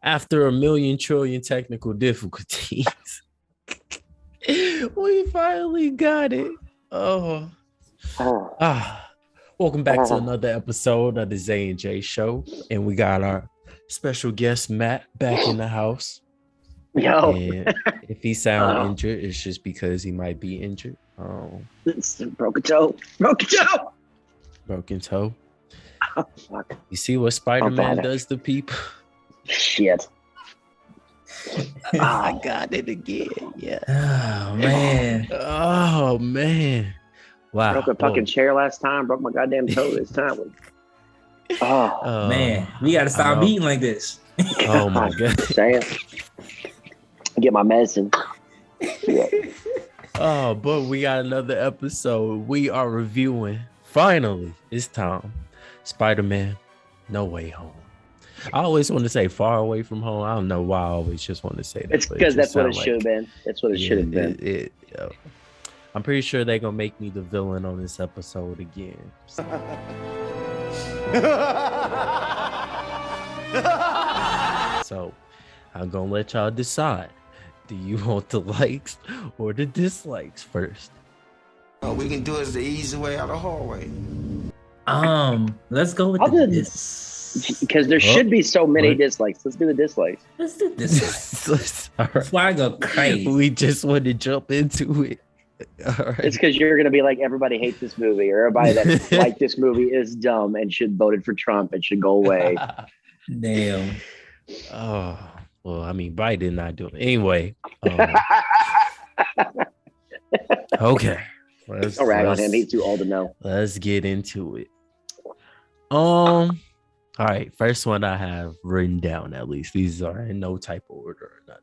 After a million trillion technical difficulties, we finally got it. Oh. Welcome back to another episode of the Zay and Jay Show. And we got our special guest, Matt, back in the house. Yo. And if he sound injured, it's just because he might be injured. Broken toe. Broken toe. Oh, fuck. You see what SpiderMan does to people? Shit. I got it again. Yeah. Oh man. Wow. Broke a fucking chair last time. Broke my goddamn toe this time. Man, we gotta stop eating like this. Oh my god. Damn. Get my medicine. Yeah. Oh, but we got another episode. We are reviewing. Finally, it's time. SpiderMan, No Way Home. I always want to say Far Away From Home. I don't know why I always just want to say that. It's because that's what it should have been. That's what it should have been. I'm pretty sure they're going to make me the villain on this episode again. So. So I'm going to let y'all decide. Do you want the likes or the dislikes first? We can do it the easy way out of the hallway. Let's go with this. Because there should be so many dislikes. Let's do the dislikes. Let's do dislikes. That's why I go crazy. We just want to jump into it. All right. It's because you're going to be like, everybody hates this movie, or everybody that liked this movie is dumb and should voted for Trump and should go away. Damn. Oh, well, I mean, Biden not doing it. Anyway. Okay. Don't rag on him. He's too old to know. Let's get into it. All right. First one I have written down, at least. These are in no type of order or nothing.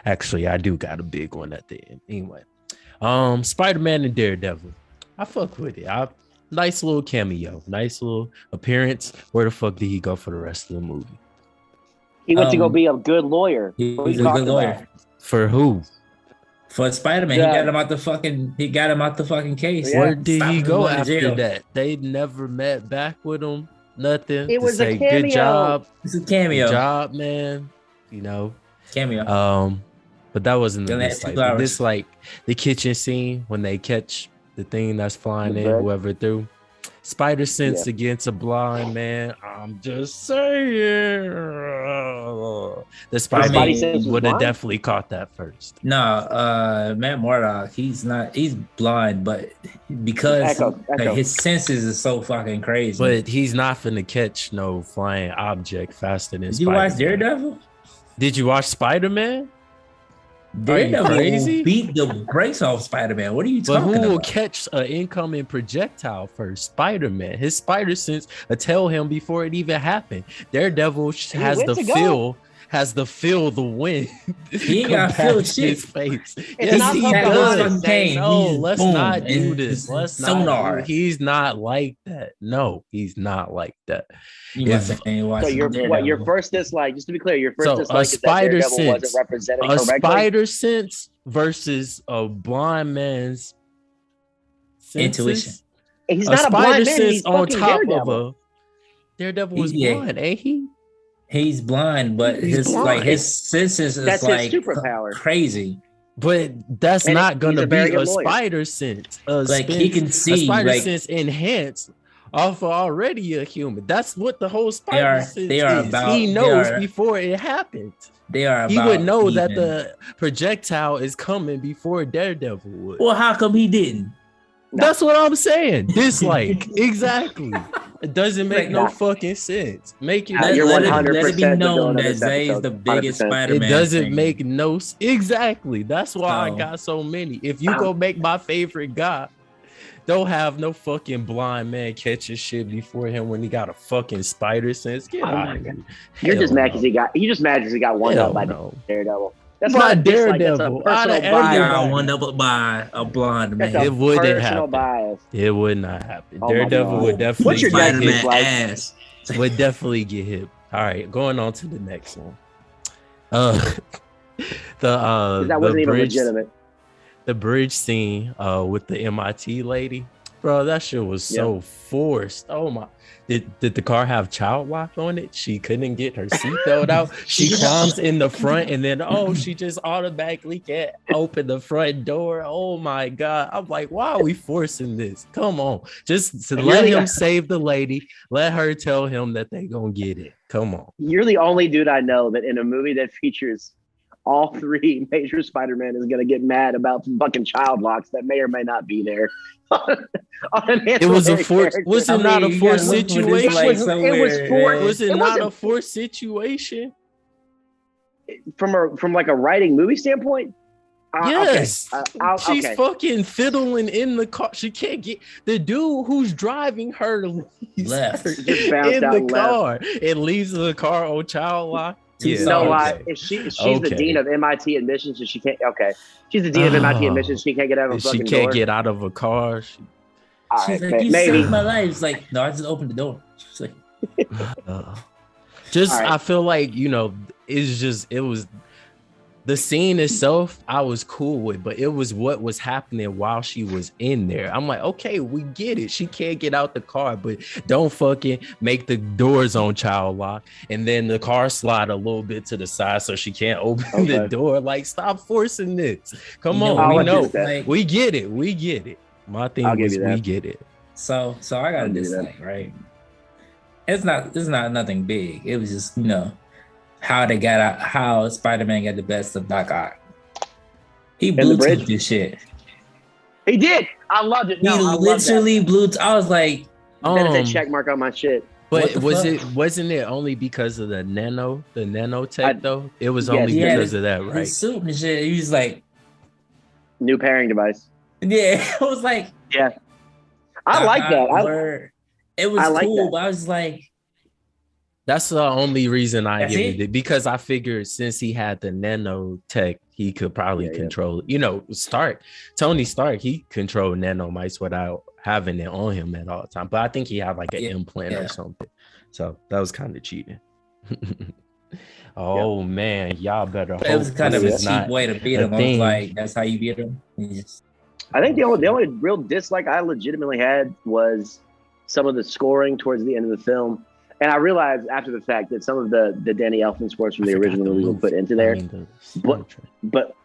Actually, I do got a big one at the end. Anyway. Spider-Man and Daredevil. I fuck with it. Nice little cameo. Nice little appearance. Where the fuck did he go for the rest of the movie? He went to go be a good lawyer. He's a good lawyer. For who? For Spider-Man. He got him out the fucking case. Where did he go after that? They never met back with him. Nothing. It was a cameo. Good job. It's a cameo. Good job, man. You know. Cameo. But that wasn't the dislike. This like the kitchen scene when they catch the thing that's flying in, whoever threw. Spider sense against a blind man. I'm just saying. The Spider-Man would have definitely caught that first. No, Matt Murdock, he's blind, but because his senses is so fucking crazy. But he's not finna catch no flying object faster than Did you watch Daredevil? Did you watch Spider-Man? Daredevil will beat the brakes off Spider-Man. What are you talking about? But who will catch an incoming projectile first? Spider-Man. His spider sense will tell him before it even happened. Daredevil has the feel the wind. He ain't got feel shit. His face. Yes, he does. No, let's not do do this. this. Sonar. He's not like that. No, he's not like that. So your first dislike, just to be clear, your first dislike is that Daredevil wasn't represented correctly? A spider sense versus a blind man's intuition. He's not a blind man. He's on top Daredevil. of a Daredevil was blind, ain't he? He's blind, but his senses is his superpower. Crazy. But that's not gonna be a spider sense. He can see a spider sense enhanced off of already a human. That's what the whole spider sense is. He knows before it happened. He would know that the projectile is coming before Daredevil would. Well, how come he didn't? That's what I'm saying. Dislike. Exactly. It doesn't make no fucking sense. Make it. Let it be known that Zay is the biggest Spider-Man. It doesn't make no. Exactly. That's why I got so many. If you go make my favorite guy, don't have no fucking blind man catching shit before him when he got a fucking spider sense. Get out of here. You're just mad because he got one up by Daredevil. That's not Daredevil. That's a one up by a blonde man. It wouldn't happen. Bias. It would not happen. Daredevil would definitely. What's your Spider-Man ass? Would definitely get hit. All right, going on to the next one. That wasn't even legitimate. The bridge scene with the MIT lady. Bro, that shit was so forced. Oh my. Did the car have child lock on it? She couldn't get her seatbelt out. She climbs in the front and then she just automatically can't open the front door. Oh my God. I'm like, why are we forcing this? Come on. Just to let him save the lady. Let her tell him that they gonna get it. Come on. You're the only dude I know that in a movie that features all three major Spider-Man is gonna get mad about fucking child locks that may or may not be there. It was a forced. Was it not a forced situation? Was it not a forced situation? From like a writing movie standpoint? Yes. She's fucking fiddling in the car. She can't get the dude who's driving her left in the car. It leaves the car on child lock. Yeah. No, she's the dean of MIT admissions, and she can't. Okay, she's the dean of MIT admissions. She can't get out of a fucking door. She can't get out of a car. She's like, you saved my life. It's like, no, I just opened the door. She's like, I feel like it was the scene itself. I was cool with, but it was what was happening while she was in there. I'm like, okay, we get it. She can't get out the car, but don't fucking make the doors on child lock, and then the car slide a little bit to the side so she can't open the door. Like, stop forcing this. Come on, we know. We get it. We get it. My thing is, we get it. So I gotta do this thing, right? It's not nothing big. It was just how they got out, how Spider-Man got the best of Doc Ock. He blew this shit. He did. I loved it. No, he literally blew. I was like, a check mark on my shit. But wasn't it only because of the nanotech though? It was only because of that, right? His suit and shit. He was like, new pairing device. Yeah, I was like, yeah, I like that. It was cool, but I was like, that's the only reason I give it, because I figured since he had the nanotech, he could probably control it. Tony Stark, he controlled nanomites without having it on him at all time. But I think he had like an implant or something. So that was kind of cheating. Man, y'all better hope it was kind of a cheap way to beat him. I was like, that's how you beat him. I think the only real dislike I legitimately had was some of the scoring towards the end of the film. And I realized after the fact that some of the Danny Elfman scores from the original movie were put into there. But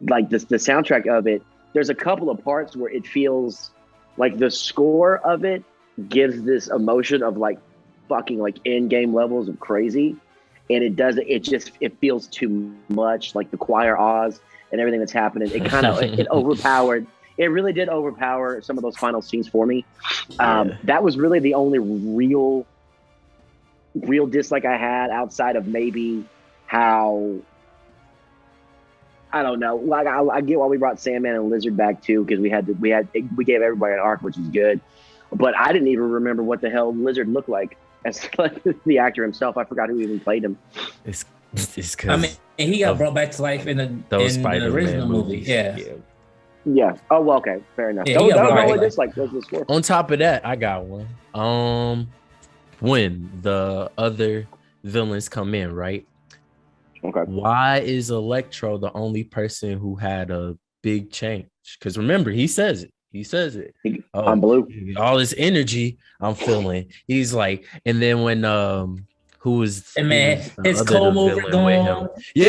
like the soundtrack of it, there's a couple of parts where it feels like the score of it gives this emotion of like fucking like in-game levels of crazy. And it feels too much, like the choir Oz and everything that's happening. It kind of it overpowered. It really did overpower some of those final scenes for me. That was really the only real dislike I had, outside of maybe how, I don't know. Like I get why we brought Sandman and Lizard back too, because we gave everybody an arc, which is good. But I didn't even remember what the hell Lizard looked like as the actor himself. I forgot who even played him. It's because he got brought back to life in the original movie. Yeah. Oh well, okay, fair enough. Yeah, on top of that, I got one. When the other villains come in, right? Okay. Why is Electro the only person who had a big change? Because remember, he says it. I'm blue. All this energy I'm feeling. He's like, and then when his comb over going. He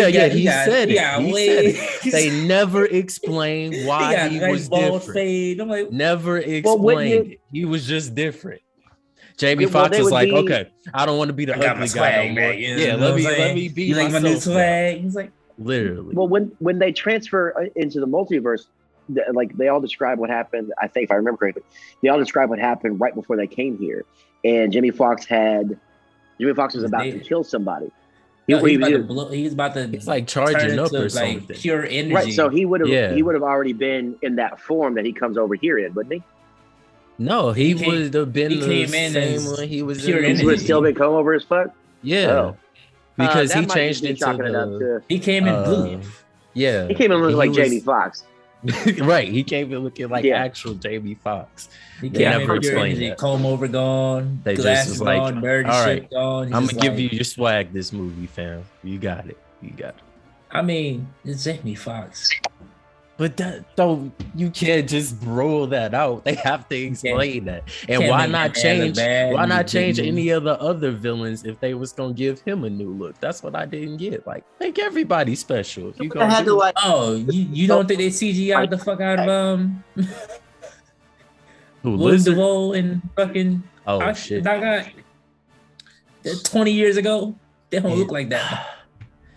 said it. They never explained why he was different. I'm like, never explained it. He was just different. Jamie Foxx was like, okay, I don't want to be the ugly guy no more. Let me be myself. My new swag. He's like, literally. Well, when they transfer into the multiverse, like they all describe what happened. I think if I remember correctly, they all describe what happened right before they came here, and Jamie Foxx was about to kill somebody. He was about to. It's like charging up or something. Like pure energy. Right. So he would have already been in that form that he comes over here in, wouldn't he? No, he would have been the same one. He was pure energy. He would have still been comb over his foot. Yeah, because he changed into. He came in blue. Yeah, he came in looking like Jamie Foxx. Right, he came in looking like actual Jamie Foxx. He never explained it. Comb over gone. They just was like, gone, all right, gone. I'm gonna give you your swag this movie, fam. You got it. I mean, it's Jamie Foxx. But that though you can't just roll that out. They have to explain that. And why not change? Why not change any of the other villains if they was gonna give him a new look? That's what I didn't get. Like, make everybody special. If you gonna do like, oh, you don't think they CGI the fuck out of Willem Dafoe and fucking shit. That guy 20 years ago, they don't look like that.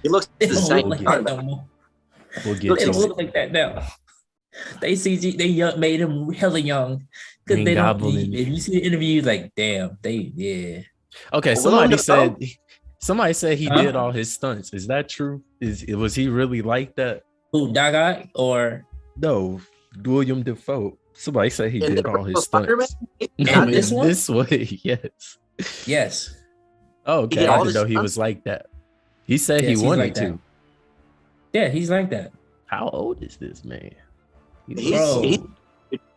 He looks the same. Like that no more. We'll get they don't look like that now. They made him hella young because they don't. If you see the interviews, like damn, Okay, somebody said he did all his stunts. Is that true? Was he really like that? Who, that guy or no? William Dafoe. Somebody said he did all his stunts. This way, yes. Oh, okay. I didn't know he was like that. He said he wanted to. Yeah, he's like that. How old is this man? He's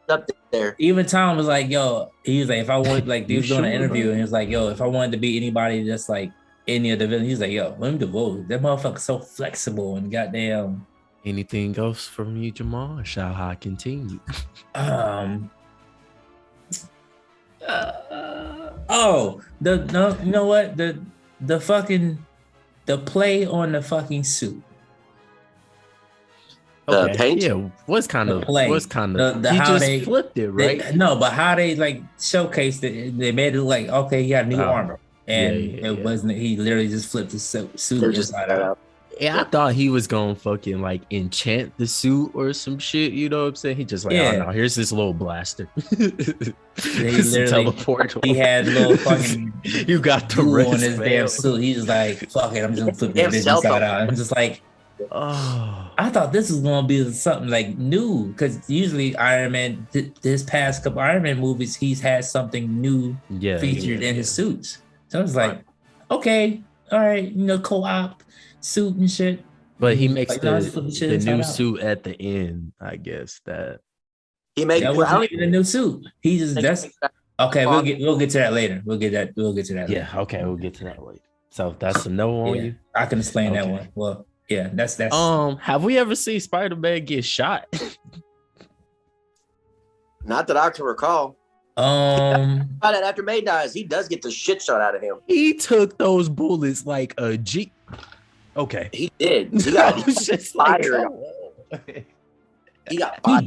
up there. Even Tom was like, yo, he was like, if I want, like, he was doing an interview and he was like, yo, if I wanted to be anybody just like any of the villains, he's like, yo, William Dafoe, that motherfucker's so flexible and goddamn. Anything else from you, Jamal? Or shall I continue? You know what? The play on the fucking suit. The paint? Yeah, was kind of he how just they flipped it, right? But how they like showcased it, they made it like, okay, he got new armor. And it wasn't, he literally just flipped the suit inside out. Yeah, I thought he was gonna fucking like enchant the suit or some shit, you know what I'm saying? He just like, oh no, here's this little blaster. He teleport. He had little fucking you got the rest on his damn suit. He's just like, fuck it, I'm just gonna flip this inside out. I'm just like, I thought this was gonna be something like new, because usually Iron Man, this past couple Iron Man movies, he's had something new featured in his suits. So I was like, okay, all right, co-op suit and shit. But he makes the new suit at the end, I guess. That he made the new suit. He just okay. We'll get to that later. We'll get to that. Yeah. Later. Okay. We'll get to that later. So that's a no on you. I can explain that one. Well, yeah. That's. Have we ever seen Spider-Man get shot? Not that I can recall. After May dies, he does get the shit shot out of him. He took those bullets like a G. Okay, he did. He got fired. He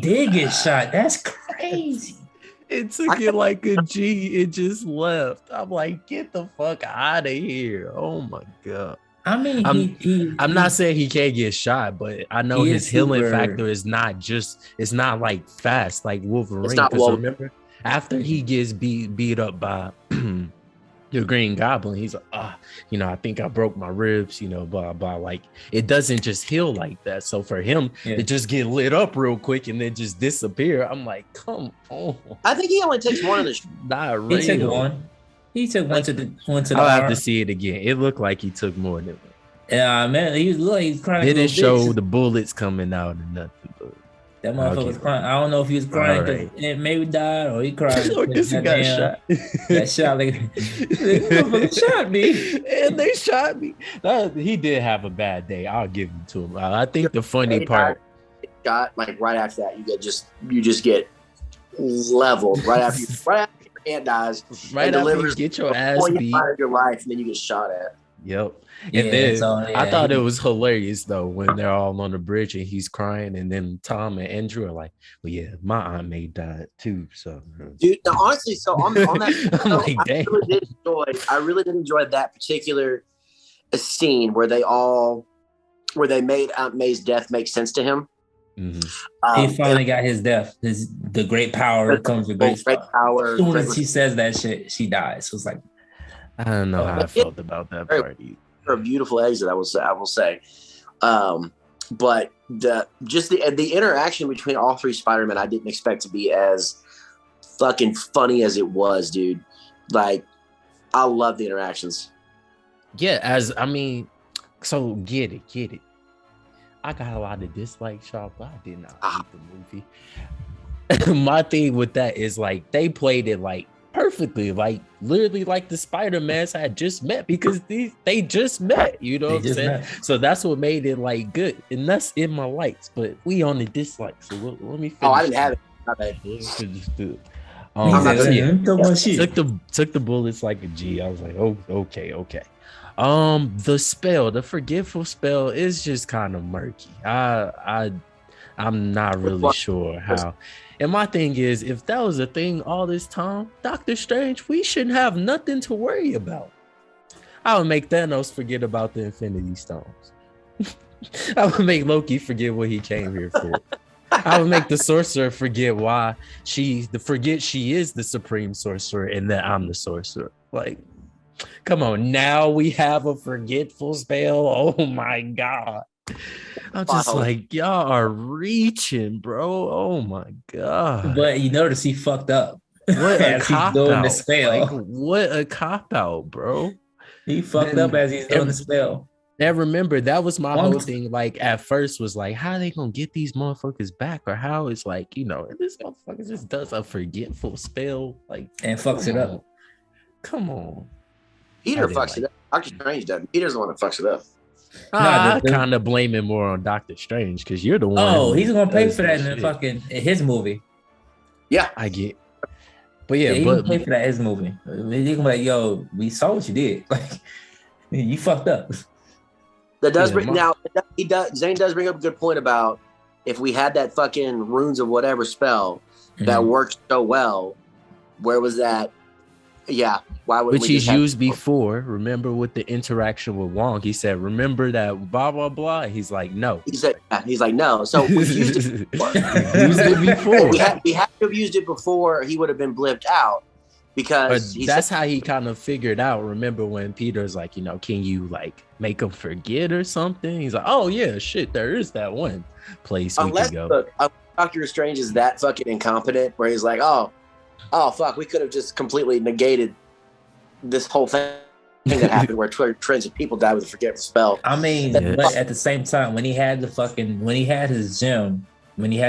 did get shot. That's crazy. It took it like a G. It just left. I'm like, get the fuck out of here. Oh my god. I mean, I'm not saying he can't get shot, but I know his healing factor is not it's not like fast like Wolverine. It's not remember, after he gets beat up by the Green Goblin, he's like, I think I broke my ribs, blah blah. Like, it doesn't just heal like that. So for him to just get lit up real quick and then just disappear, I'm like, come on. I think he only takes one of the. Not real. He took one. He took one to the. I'll have to see it again. It looked like he took more than one. Yeah, man, he's crying. Didn't show the bullets coming out and nothing. But that motherfucker was crying. I don't know if he was crying because it maybe died or he cried. Or this he got shot. Got shot. Like, motherfucker shot me. And they shot me. He did have a bad day. I'll give him to him. I think the funny part. Got like right after that, you just get leveled right after your aunt dies. Right after you get your ass beat. Of your life, and then you get shot at. Yep. And then I thought it was hilarious though when they're all on the bridge and he's crying, and then Tom and Andrew are like, "Well, yeah, my Aunt May died too." So, dude, no, honestly, so on that, I'm like, damn. I really did enjoy that particular scene where they made Aunt May's death make sense to him. Mm-hmm. He finally got his death. The great power comes with great power. As soon as he says that shit, she dies. So it's like, I don't know how I felt about that part either. A beautiful exit, I will say. But the interaction between all three Spider-Men, I didn't expect to be as fucking funny as it was, dude. Like, I love the interactions. Yeah, so get it. I got a lot of dislikes, y'all, but I did not hate the movie. My thing with that is like they played it like perfectly, like literally like the Spider-Mans had just met because they just met, you know what I'm saying? So that's what made it like good, and that's in my likes, but we on the dislikes. So let me finish. Oh, I didn't have it. Not bad. Took the bullets like a G. I was like, oh, okay. The spell, the forgetful spell is just kind of murky. I'm not really sure how. And my thing is, if that was a thing all this time, Doctor Strange, we shouldn't have nothing to worry about. I would make Thanos forget about the Infinity Stones. I would make Loki forget what he came here for. I would make the sorcerer forget why she is the supreme sorcerer and that I'm the sorcerer. Like, come on, now we have a forgetful spell. Oh my god. I'm just like, y'all are reaching, bro. Oh my god. But you notice he fucked up. What a cop out. The spell. Like, what a cop out, bro. He fucked up as he's doing the spell. And remember, that was my whole thing. Like, at first was like, how are they gonna get these motherfuckers back? Or how it's like, you know, this motherfucker just does a forgetful spell, like, and fucks it up. Come on. Peter fucks it up. Doctor Strange doesn't. Peter's the one that fucks it up. I kind of blame it more on Doctor Strange because you're the one. Oh, he's gonna pay for that in his movie. Yeah, I get. But he gonna pay for that in his movie. He's gonna be like, "Yo, we saw what you did. Like, you fucked up." That does Zane does bring up a good point about if we had that fucking runes of whatever spell that worked so well, where was that? Yeah, why would which he's used before? Remember with the interaction with Wong, he said, "Remember that blah blah blah." He's like, "No." He's like, "No." So we used it before. we had to have used it before. He would have been blipped out because that's how he kind of figured out. Remember when Peter's like, you know, can you like make him forget or something? He's like, "Oh yeah, shit, there is that one place we can go." Look, Doctor Strange is that fucking incompetent where he's like, "Oh fuck, we could have just completely negated this whole thing that happened where trillions of people died with a forgetful spell." I mean, but at the same time, when he had his gem, he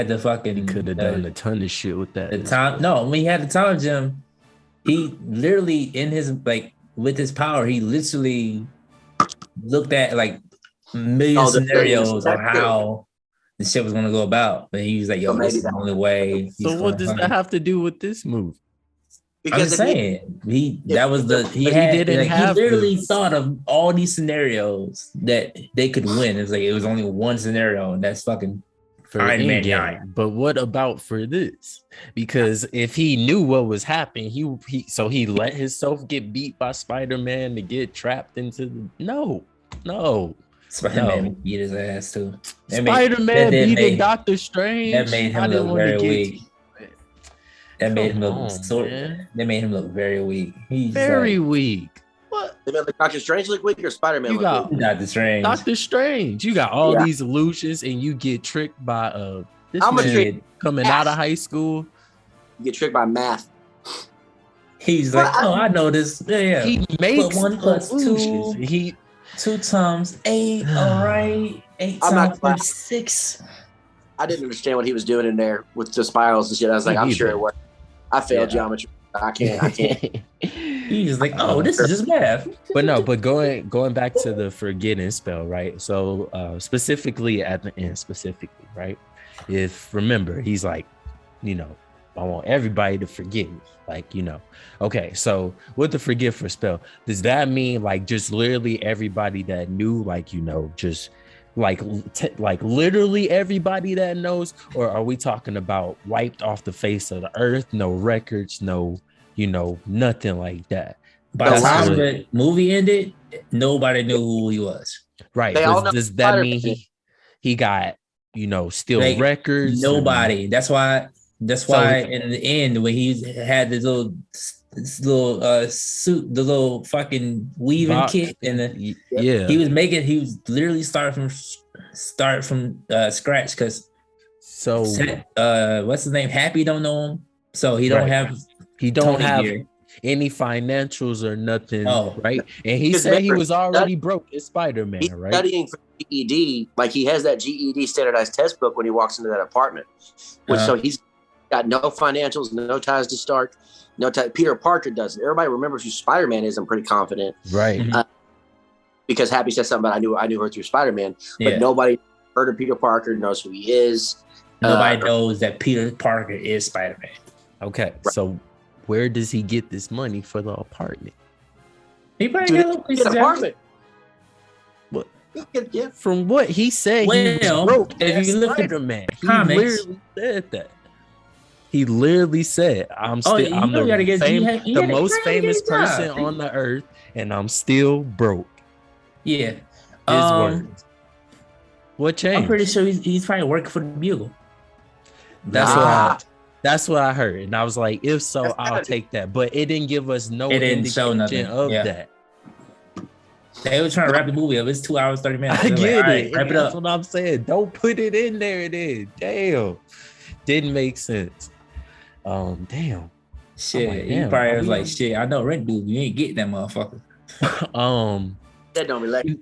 could have done a ton of shit with that. When he had the time gem, he literally with his power, he literally looked at like million scenarios on how the shit was gonna go about, but he was like, "Yo, this is the only way." So what does that have to do with this move? Because I'm saying he literally thought of all these scenarios that they could win. It's like it was only one scenario, and that's fucking for Iron Man. But what about for this? Because if he knew what was happening, he let himself get beat by Spider-Man to get trapped into no. Spider-Man beat his ass too. Spider-Man beat Doctor Strange. That made him look very weak. That made him look very weak. He's very weak. What? They made Doctor Strange look weak or Spider-Man look weak? Doctor Strange. Doctor Strange. You got all these illusions and you get tricked by this kid coming out of high school. You get tricked by math. He's like, I know this. Yeah. He makes 1 + 2. 2 times 8. All right. 8 times 6. I didn't understand what he was doing in there with the spirals and shit. I was like, I'm sure it worked. I failed geometry. I can't. He's like, this is just math. But going back to the forgetting spell, right? So specifically at the end, right? If remember, he's like, you know, I want everybody to forget me. Like, you know, okay, so with the forgetful spell, does that mean like just literally everybody that knew, like, you know, just like literally everybody that knows, or are we talking about wiped off the face of the earth, no records, no, you know, nothing like that? By the time the movie ended, nobody knew who he was. Right. Does that mean he got, you know, still records? Nobody. That's why in the end when he had this little suit, the little fucking weaving kit, and he was literally start from scratch because what's his name? Happy don't know him, so he don't have any financials or nothing, right? And he said he was already broke as Spider-Man, he's right? Studying for GED, like he has that GED standardized test book when he walks into that apartment, which so got no financials, no ties to Stark, no ties. Peter Parker doesn't. Everybody remembers who Spider-Man is. I'm pretty confident, Right. because Happy said something about I knew her through Spider-Man, but nobody heard of Peter Parker, knows who he is. Nobody knows that Peter Parker is Spider-Man. Okay, so where does he get this money for the apartment? He probably got a little piece of apartment. What? Yeah. From what he said, he was broke. If you look at Spider-Man, he comics, literally said that. He literally said, "I'm still I'm the most famous person on the earth, and I'm still broke." Yeah. His words. What changed? I'm pretty sure he's probably working for the Bugle. That's what I heard, and I was like, if so, I'll take that. But it didn't give us no indication of that. They were trying to wrap the movie up. It's 2 hours, 30 minutes. I get it. Wrap it up. That's what I'm saying. Don't put it in there. Then damn, didn't make sense. Damn. Shit, like, he probably was like, shit. I know rent dude. You ain't getting that motherfucker. That don't relate.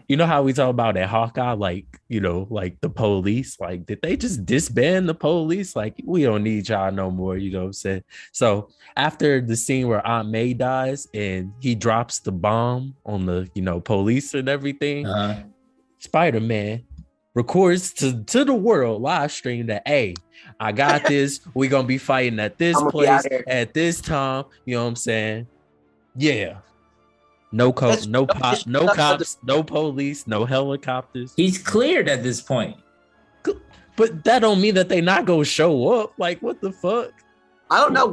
You know how we talk about that Hawkeye, like, you know, like the police, like, did they just disband the police? Like, we don't need y'all no more, you know what I'm saying? So after the scene where Aunt May dies and he drops the bomb on the, you know, police and everything, Spider-Man records to the world live stream that, hey, I got this. We're going to be fighting at this place at this time. You know what I'm saying? Yeah. No cops, no police, no helicopters. He's cleared at this point. But that don't mean that they not gonna show up. Like, what the fuck? I don't know.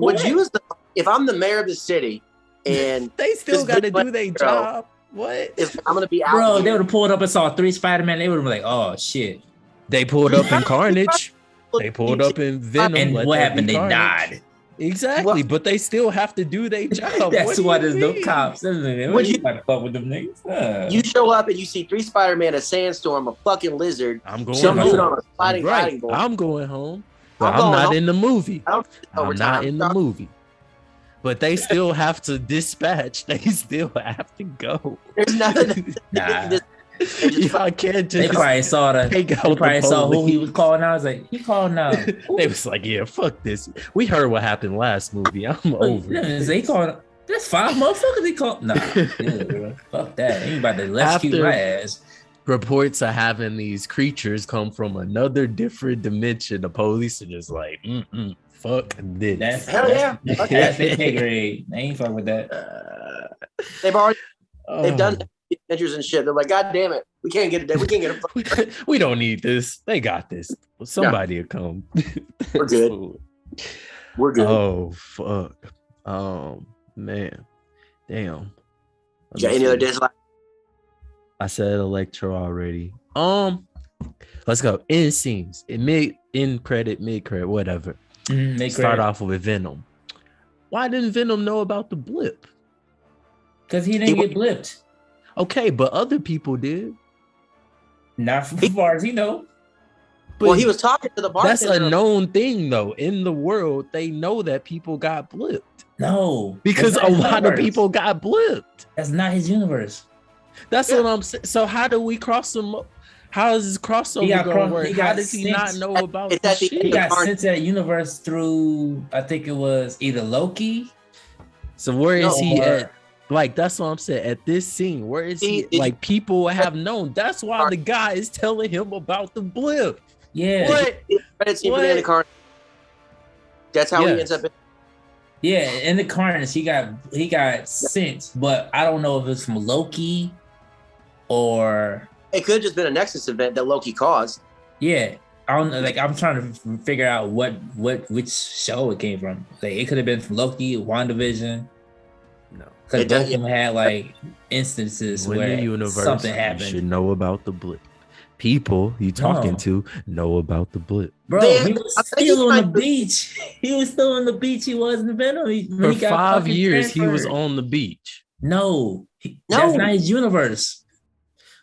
If I'm the mayor of the city and they still got to do their job? What? If I'm gonna be out, bro, they would have pulled up and saw 3 Spider-Man. They would have been like, oh shit. They pulled up in Carnage. They pulled up in Venom. And what happened? They died. Exactly, but they still have to do their job. That's why there's no cops. What you about to fuck with them niggas? You show up and you see 3 Spider-Man, a sandstorm, a fucking lizard. I'm going home. On a sliding board. I'm going home. But I'm not in the movie. I'm not in the movie. But they still have to dispatch. They still have to go. There's nothing. I can't just. They probably saw who he was calling out. I was like, he calling out. They was like, yeah, fuck this. We heard what happened last movie. I'm over. They called. That's 5 motherfuckers. They called. Nah, bro. Fuck that. Ain't about to rescue my ass. Reports are having these creatures come from another different dimension. The police are just like, fuck this. That's the pay grade. They ain't fuck with that. They've done adventures and shit. They're like, God damn it, we can't get it. We can't get it. We don't need this. They got this. Somebody will come. We're good. We're good. Oh fuck. Man. Damn. You got any other days left? I said Electro already. Let's go. End scenes. Mid credit, whatever. Start off with Venom. Why didn't Venom know about the blip? Because he didn't get blipped. Okay, but other people did. Not as far as he know. But well, he was talking to the bartender. That's a known thing, though. In the world, they know that people got blipped. No. Because a lot of people got blipped. That's not his universe. That's what I'm saying. So how do we cross him? How is this crossover going to work? How does he not know about this shit? He got sent to that universe through, I think it was either Loki. So where is he at? Like, that's what I'm saying. At this scene, where is he? Like, people have known. That's why the guy is telling him about the blip. Yeah. What? That's how he ends up. Yeah, in the Carnage, he got sent, but I don't know if it's from Loki or it could have just been a Nexus event that Loki caused. Yeah, I don't know. Like, I'm trying to figure out which show it came from. Like, it could have been from Loki, WandaVision. No, because both of them had like instances where something happened. You should know about the blip. People you talking to know about the blip. Bro, he was still on the beach. He was still on the beach. He was in Venom. For 5 years, he was on the beach. No, that's not his universe.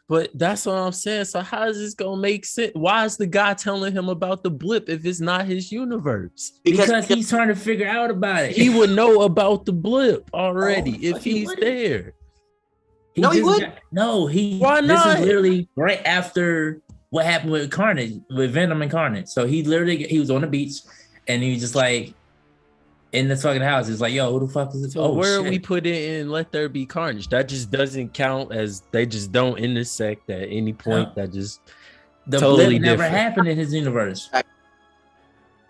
But that's what I'm saying. So how is this gonna make sense? Why is the guy telling him about the blip if it's not his universe? Because he's trying to figure out about it. He would know about the blip already if he's there. He would. Why not? This is literally right after what happened with Carnage, with Venom and Carnage. So he was on the beach, and he was just like in this fucking house. He's like, yo, who the fuck is this? So where we put it in Let There Be Carnage? That just doesn't count as they just don't intersect at any point. That just the totally blip never different. happened in his universe.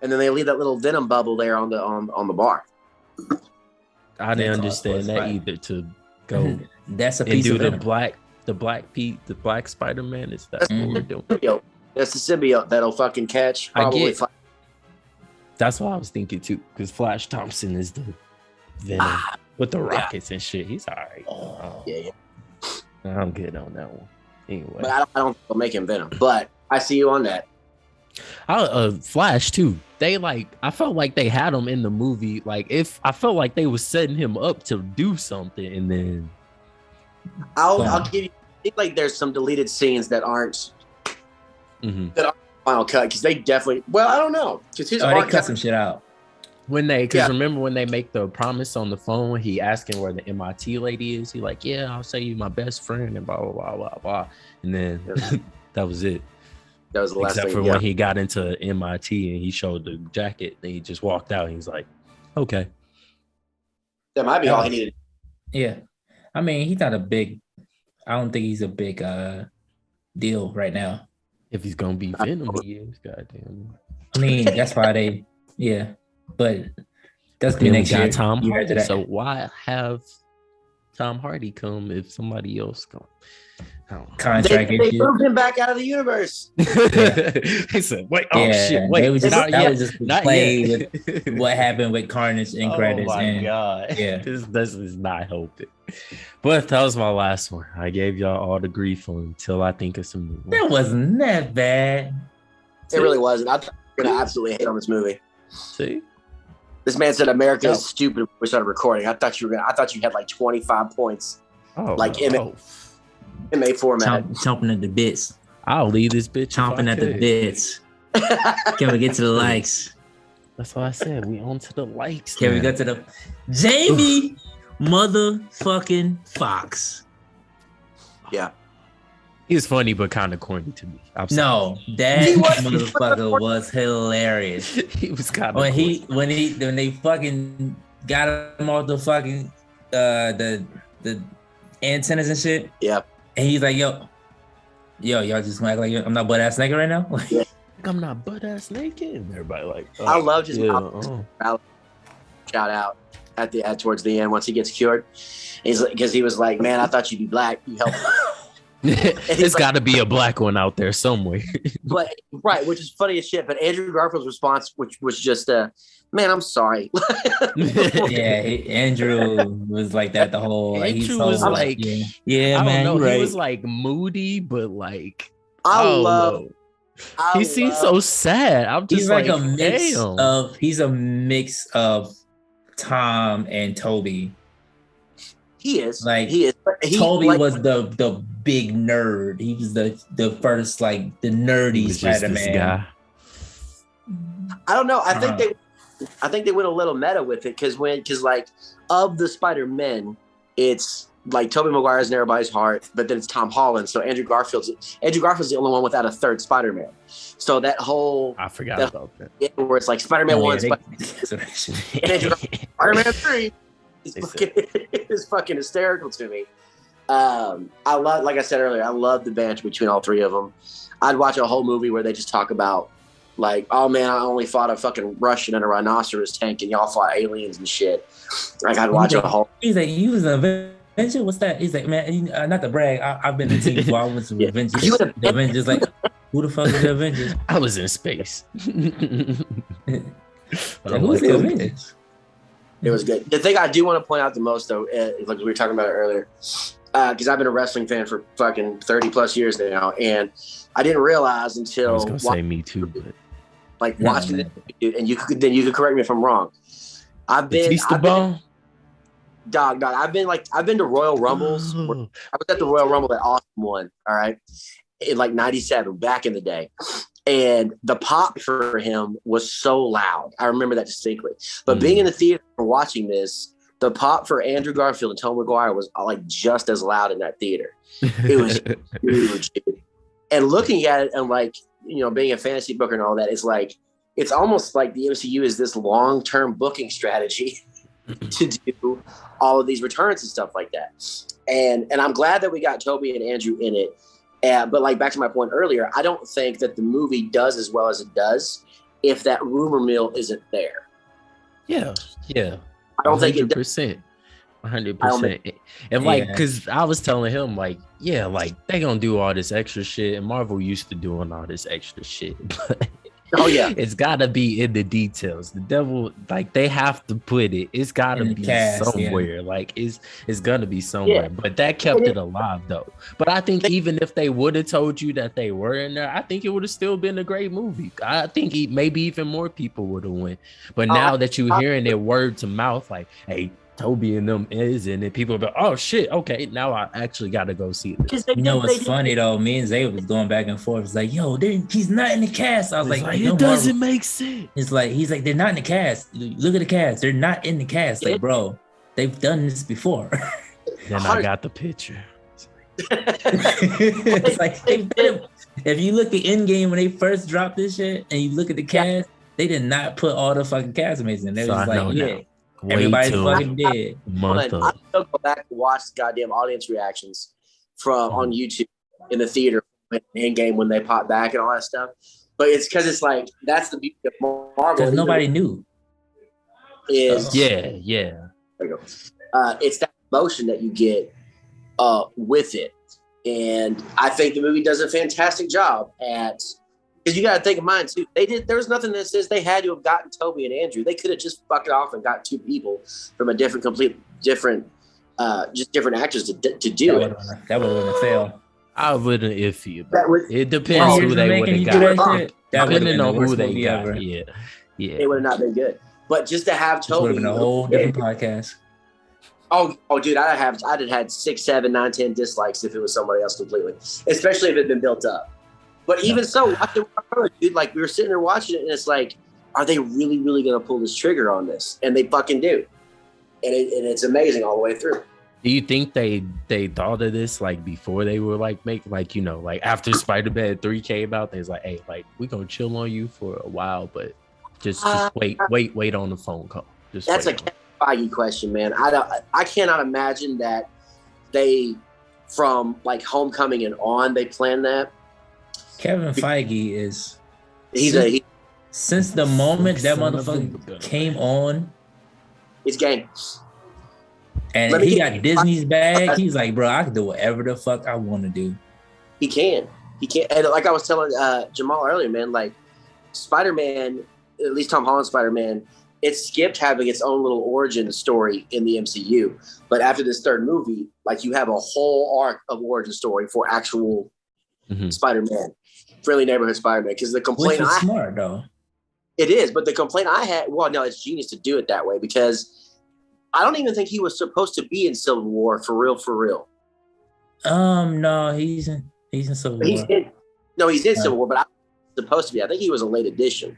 And then they leave that little venom bubble there on the bar. I didn't understand that either. To go that's a and piece do of the venom. the black Spider-Man. Is that what we're doing? That's the symbiote that'll fucking catch. Probably. That's what I was thinking too, because Flash Thompson is the venom with the rockets and shit. He's all right. Yeah. I'm good on that one. Anyway, but I don't think they'll make him venom. But I see you on that. Flash too. I felt like they had him in the movie. I felt like they was setting him up to do something, and then I'll give you. I think like there's some deleted scenes that aren't final cut because they definitely. Well, I don't know because they cut some shit out. Remember when they make the promise on the phone, he asking where the MIT lady is. He like, yeah, I'll say you my best friend and blah blah blah blah blah. And then that was it. That was the last Except thing, for when he got into MIT and he showed the jacket, and he just walked out. And he's like, okay, that might be all he needed. Yeah, I mean, he's not a big. I don't think he's a big deal right now. If he's gonna be Venom, he is. Goddamn. I mean, that's why they. Yeah, but that's the next year. Tom Hardy. So why have Tom Hardy come if somebody else come? Contract they moved him back out of the universe. He said, "Wait, shit, wait." That was just play with what happened with Carnage in credits. Oh my god! Yeah, this is not helping. But that was my last one. I gave y'all all the grief until I think of some new ones. That wasn't that bad. It really wasn't. I thought you were gonna absolutely hate on this movie. See, this man said America is stupid when we started recording. I thought you had like 25 points. MA format. Chomping at the bits. I'll leave this bitch. Chomping at the bits. Can we get to the likes? That's what I said. We on to the likes. Can we go to the Jamie motherfucking Fox? Yeah. He was funny, but kind of corny to me. No, that motherfucker was hilarious. He was kind of when they fucking got him off the fucking the antennas and shit. Yeah. And he's like, yo, y'all just act like I'm not butt ass naked right now. Yeah. I'm not butt ass naked. And everybody like, I loved his shout out at towards the end once he gets cured. He's like, because he was like, man, I thought you'd be black. You helped me. There's got to be a black one out there somewhere. But right, which is funny as shit. But Andrew Garfield's response, which was just, man, I'm sorry. Yeah, Andrew was like that the whole. Andrew was like, yeah, man, I don't know. Right. He was like moody, but like, he seems so sad. I'm just he's like a mix of Tom and Toby. He is. Toby was the big nerd. He was the first like the nerdy Spider-Man guy. I don't know. I think they went a little meta with it because like of the Spider-Men, it's like Tobey Maguire's in everybody's heart, but then it's Tom Holland. So Andrew Garfield's the only one without a third Spider-Man. So that whole I forgot about that. Yeah, where it's like Spider-Man 1, Spider-Man 3. It's fucking hysterical to me. I love, like I said earlier, I love the banter between all three of them. I'd watch a whole movie where they just talk about like, oh man, I only fought a fucking Russian and a rhinoceros tank, and y'all fought aliens and shit. Like I'd watch a whole. He's like, you was an Avenger. What's that? He's like, man, not to brag, I've been in team before. I went to the Avengers. The Avengers, like, who the fuck is the Avengers? I was in space. Like, who's the Avengers? It was good. The thing I do want to point out the most, though, like we were talking about it earlier, because I've been a wrestling fan for fucking 30 plus years now, and I didn't realize until I was gonna say me too, but like watching it, dude, and you could correct me if I'm wrong. I've been dog. I've been to Royal Rumbles. I was at the Royal Rumble that Austin won. All right, in like '97, back in the day. And the pop for him was so loud. I remember that distinctly. But being in the theater and watching this, the pop for Andrew Garfield and Tobey Maguire was like just as loud in that theater. It was huge. And looking at it and like, you know, being a fantasy booker and all that, it's like it's almost like the MCU is this long-term booking strategy to do all of these returns and stuff like that. And I'm glad that we got Toby and Andrew in it. But like back to my point earlier, I don't think that the movie does as well as it does if that rumor mill isn't there. Yeah. I don't think it does. 100%. And like, because I was telling him, like, yeah, like they gonna do all this extra shit, and Marvel used to doing all this extra shit. But oh yeah, it's gotta be in the details. The devil, like they have to put it. It's gotta be somewhere. Yeah. Like it's gonna be somewhere. Yeah. But that kept it alive though. But I think even if they would have told you that they were in there, I think it would have still been a great movie. I think maybe even more people would have went. But now that you're hearing it word to mouth, like, hey, Toby and them is in it, people be like, oh shit, okay, now I actually gotta go see it. You know what's funny though? Me and Zay was going back and forth. It's like, yo, he's not in the cast. I was like it doesn't make sense. He's like, they're not in the cast. Look at the cast. They're not in the cast. Like, bro, they've done this before. Then I got the picture. It's like if you look at Endgame when they first dropped this shit and you look at the cast, they did not put all the fucking castmates in. They was like, yeah. Everybody's fucking dead. I still go back to watch the goddamn audience reactions from on YouTube in the theater in game when they pop back and all that stuff. But it's because it's like that's the beauty of Marvel. Because nobody knew. Is yeah. There you go. It's that emotion that you get with it, and I think the movie does a fantastic job at. Because you got to think of mine too. There was nothing that says they had to have gotten Toby and Andrew. They could have just fucked it off and got two people from a different actors to do it. That would have been a fail. I wouldn't iffy about it. It depends who they would have got. Depending on who they got. Yeah. It would have not been good. But just to have Toby, would have been a whole different podcast. Oh, dude, I'd have had 6, 7, 9, 10 dislikes if it was somebody else completely, especially if it had been built up. But even so, dude, like we were sitting there watching it, and it's like, are they really, really going to pull this trigger on this? And they fucking do, and it's amazing all the way through. Do you think they thought of this like before they were like like after Spider-Man 3 came out? They was like, hey, like we gonna chill on you for a while, but just wait on the phone call. That's a Kevin Feige question, man. I cannot imagine that they from like Homecoming and on they planned that. Kevin Feige is since the moment that motherfucker came on, it's game. And he got Disney's bag. He's like, bro, I can do whatever the fuck I want to do. He can. And like I was telling Jamal earlier, man, like Spider-Man, at least Tom Holland's Spider-Man, it skipped having its own little origin story in the MCU. But after this third movie, like you have a whole arc of origin story for actual Spider-Man, friendly neighborhood Spider-Man. Because the complaint which is smart though. It is, but the complaint I had, well, no, it's genius to do it that way because I don't even think he was supposed to be in Civil War for real. No, he's in Civil War. He's in Civil War, but I was supposed to be. I think he was a late addition.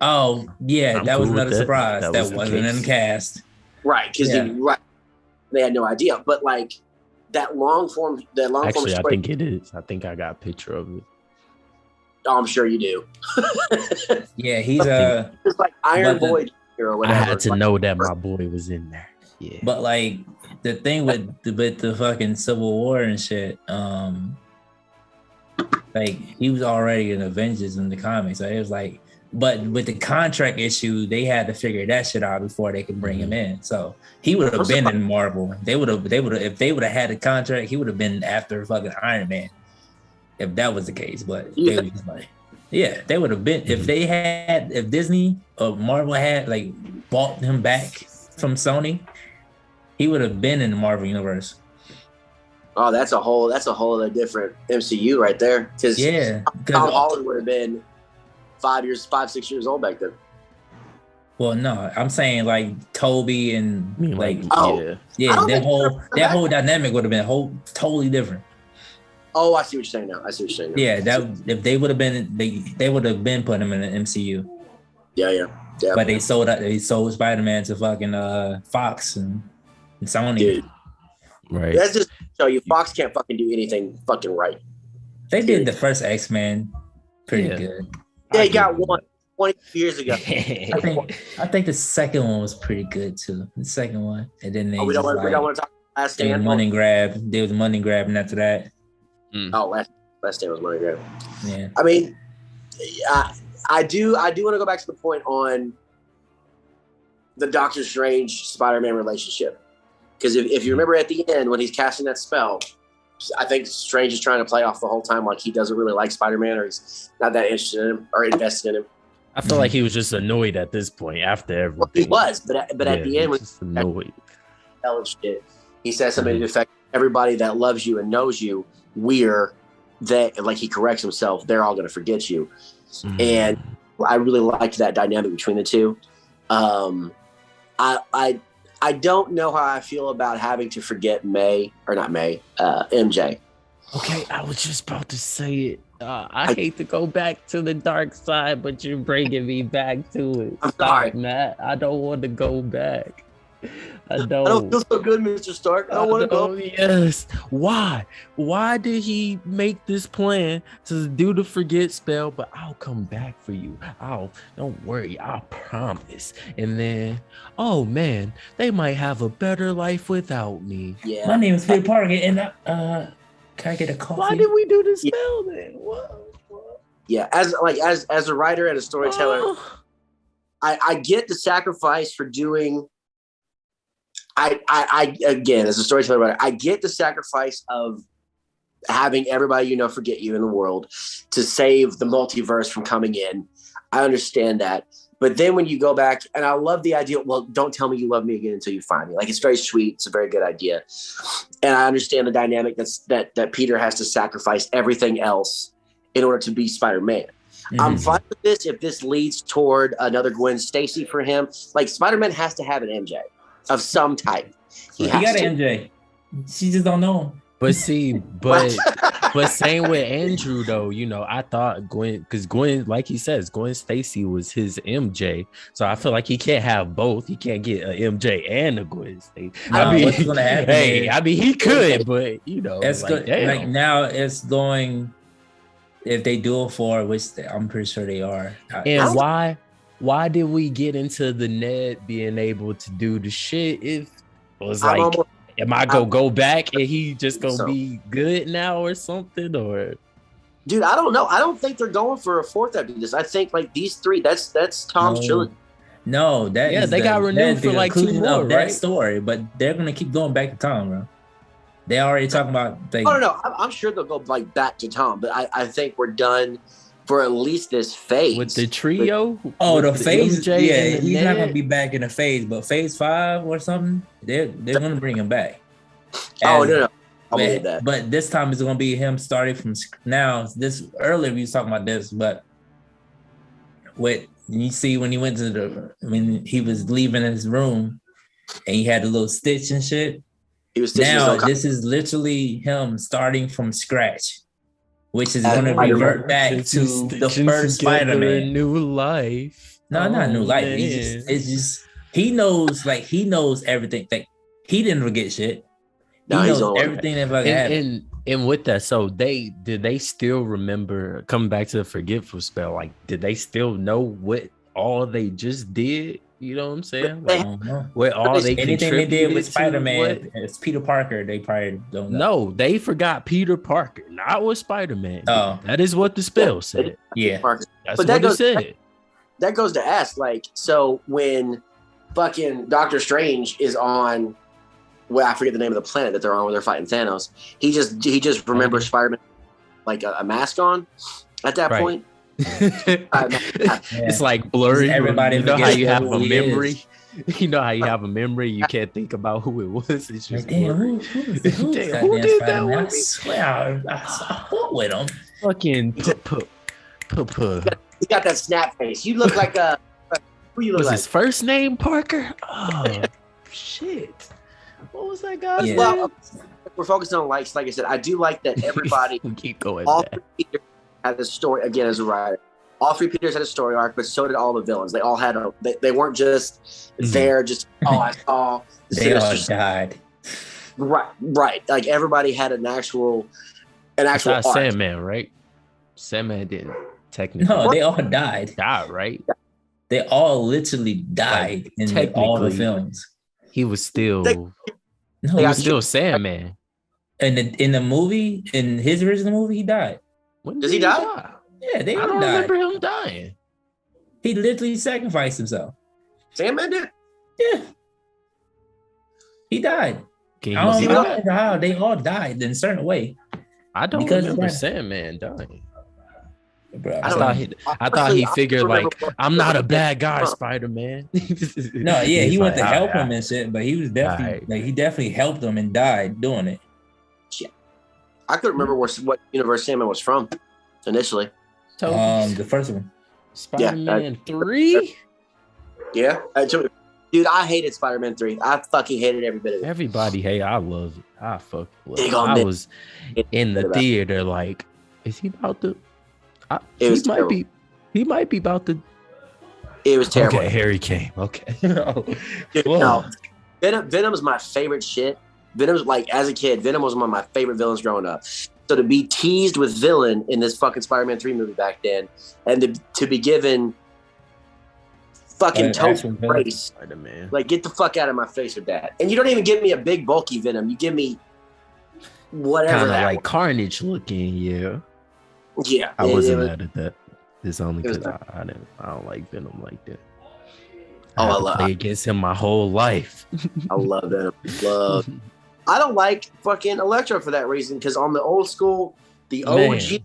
Oh yeah, that was another surprise. That wasn't in the cast. Right, because they had no idea. But like that long form Actually, story, I think it is. I think I got a picture of it. Oh, I'm sure you do. Yeah, he's it's like Iron Boy or whatever. I had to know that my boy was in there. Yeah. But like the thing with the fucking Civil War and shit, like he was already in Avengers in the comics. So it was like, but with the contract issue, they had to figure that shit out before they could bring him in. So he would have been in Marvel. They would have if they would have had a contract, he would have been after fucking Iron Man. If that was the case, but they were just like, yeah, they would have been if Disney or Marvel had like bought him back from Sony, he would have been in the Marvel universe. Oh, that's a whole other different MCU right there. Because Tom Holland would have been 5, 6 years old back then. Well, no, I'm saying like Toby and that whole dynamic would have been totally different. Oh, I see what you're saying now. Yeah, if they would have been, they would have been putting him in the MCU. Yeah. But they sold Spider-Man to fucking Fox and Sony. Dude. Right. That's just show you Fox can't fucking do anything fucking right. They did the first X-Men pretty good. Yeah, you got 20 years ago. I think the second one was pretty good too. The second one, and then they we don't want to talk about Last Stand. money grab. There was money grabbing after that. Oh, Last Stand was money grab. Yeah. I mean, I do want to go back to the point on the Doctor Strange Spider-Man relationship, because if you remember at the end when he's casting that spell, I think Strange is trying to play off the whole time like he doesn't really like Spider-Man, or he's not that interested in him or invested in him. I feel like he was just annoyed at this point after everything. Well, he was, but at the end, when just annoyed. Shit, he says something to the effect, everybody that loves you and knows you, like he corrects himself, they're all going to forget you. And I really liked that dynamic between the two. I don't know how I feel about having to forget MJ. Okay, I was just about to say it. I hate to go back to the dark side, but you're bringing me back to it. I'm sorry, Matt. I don't want to go back. I I don't feel so good, Mr. Stark. I don't want to go. Yes. Why? Why did he make this plan to do the forget spell? But I'll come back for you. Don't worry. I promise. And then, oh man, they might have a better life without me. Yeah. My name is Peter Parker, and can I get a coffee? Why did we do the spell then? What? Yeah, as a writer and a storyteller, I get the sacrifice for doing. I again, as a storyteller writer, I get the sacrifice of having everybody forget you in the world to save the multiverse from coming in. I understand that. But then when you go back, and I love the idea, well, don't tell me you love me again until you find me. Like, it's very sweet. It's a very good idea. And I understand the dynamic that Peter has to sacrifice everything else in order to be Spider-Man. Mm-hmm. I'm fine with this if this leads toward another Gwen Stacy for him. Like, Spider-Man has to have an MJ of some type. He got an MJ. She just don't know him. But see, but same with Andrew though, I thought Gwen, because Gwen, like he says, Gwen Stacy was his MJ. So I feel like he can't have both. He can't get an MJ and a Gwen Stacy. What's gonna happen? Hey, he could, but it's good. Like now it's going. If they do it for, which I'm pretty sure they are. And why did we get into the Ned being able to do the shit? If it was like. Am I gonna go back and he just gonna be good now or something? Or dude, I don't know. I don't think they're going for a fourth after this. I think like these three. That's Tom's trilogy. No, they got renewed for like 2 more, right? That story, but they're gonna keep going back to Tom, bro. They already talking about. I don't know. I'm sure they'll go like back to Tom, but I think we're done for at least this phase with the trio. The phase, MJ he's not gonna be back in the phase, but phase 5 or something, they're gonna bring him back. No, I'll believe that. But this time it's gonna be him starting from now. This earlier we was talking about this, but what you see when he went to when he was leaving his room and he had a little stitch and shit. He was now this is literally him starting from scratch. Which is going to revert back to the first Spider-Man. New life. No, not new life. He knows everything. Like he didn't forget shit. He knows everything that fucking happened. And with that, so did they still remember coming back to the forgetful spell? Like, did they still know what all they just did? You know what I'm saying? Like, what all they anything they did with Spider-Man, it's Peter Parker. They probably don't know. No, they forgot Peter Parker, not with Spider-Man. Oh, that is what the spell said. Yeah, that's what it said. That goes to ask, like, so when fucking Doctor Strange is on, well, I forget the name of the planet that they're on where they're fighting Thanos. He just remembers Spider-Man like a mask on at that point. It's like blurry. Everybody, you know how you have a memory. You know how you have a memory. You can't think about who it was. It's just who did that with me? I swear I fought with him. Fucking He got that snap face. You look like a. Who you look like? His first name Parker? Oh shit! What was that guy's name? Well, we're focusing on likes. Like I said, I do like that everybody. Keep going. All three had a story again as a writer. All 3 Peters had a story arc, but so did all the villains. They all had they weren't just there, just I saw. They all died. Right. Like everybody had an actual arc. Sandman, right? Sandman didn't. Technically, No, they all died. died, right? They all literally died in all the technically, films. He was still No, he was still Sandman. in the movie, in his original movie, he died. When Does he die? Yeah, they I all don't died. remember him dying. He literally sacrificed himself. Sandman did? Yeah. He died. Can I don't you remember how they all died in a certain way. I don't because remember that- Sandman dying. Bro, I thought he figured like I'm not a bad guy, Spider-Man. no, yeah, He's he wanted to like, help "All him right, and shit, but he was definitely Alright. like he definitely helped him and died doing it. I couldn't remember what universe Sandman was from initially. The first one. Spider-Man 3. Yeah. Dude, I hated Spider-Man 3. I fucking hated every bit of it. Everybody, hey, I love it. I fucking love Big it. on I me. was in the theater like, is he about to? It was He might be about to. It was terrible. Okay, Harry came. Okay. Dude, Whoa. no, Venom's my favorite shit. Venom's like, as a kid, Venom was one of my favorite villains growing up. So to be teased with villain in this fucking Spider-Man 3 movie back then, and to be given fucking total race, Spider-Man. like, get the fuck out of my face with that. And you don't even give me a big bulky Venom. You give me whatever Kind of that like was. Carnage looking, yeah. Yeah, I wasn't was- mad at that. It's only It was because I don't like Venom like that. Oh, I had to love- play against him my whole life. I love Venom. I don't like fucking Electro for that reason, because on the old school, the OG,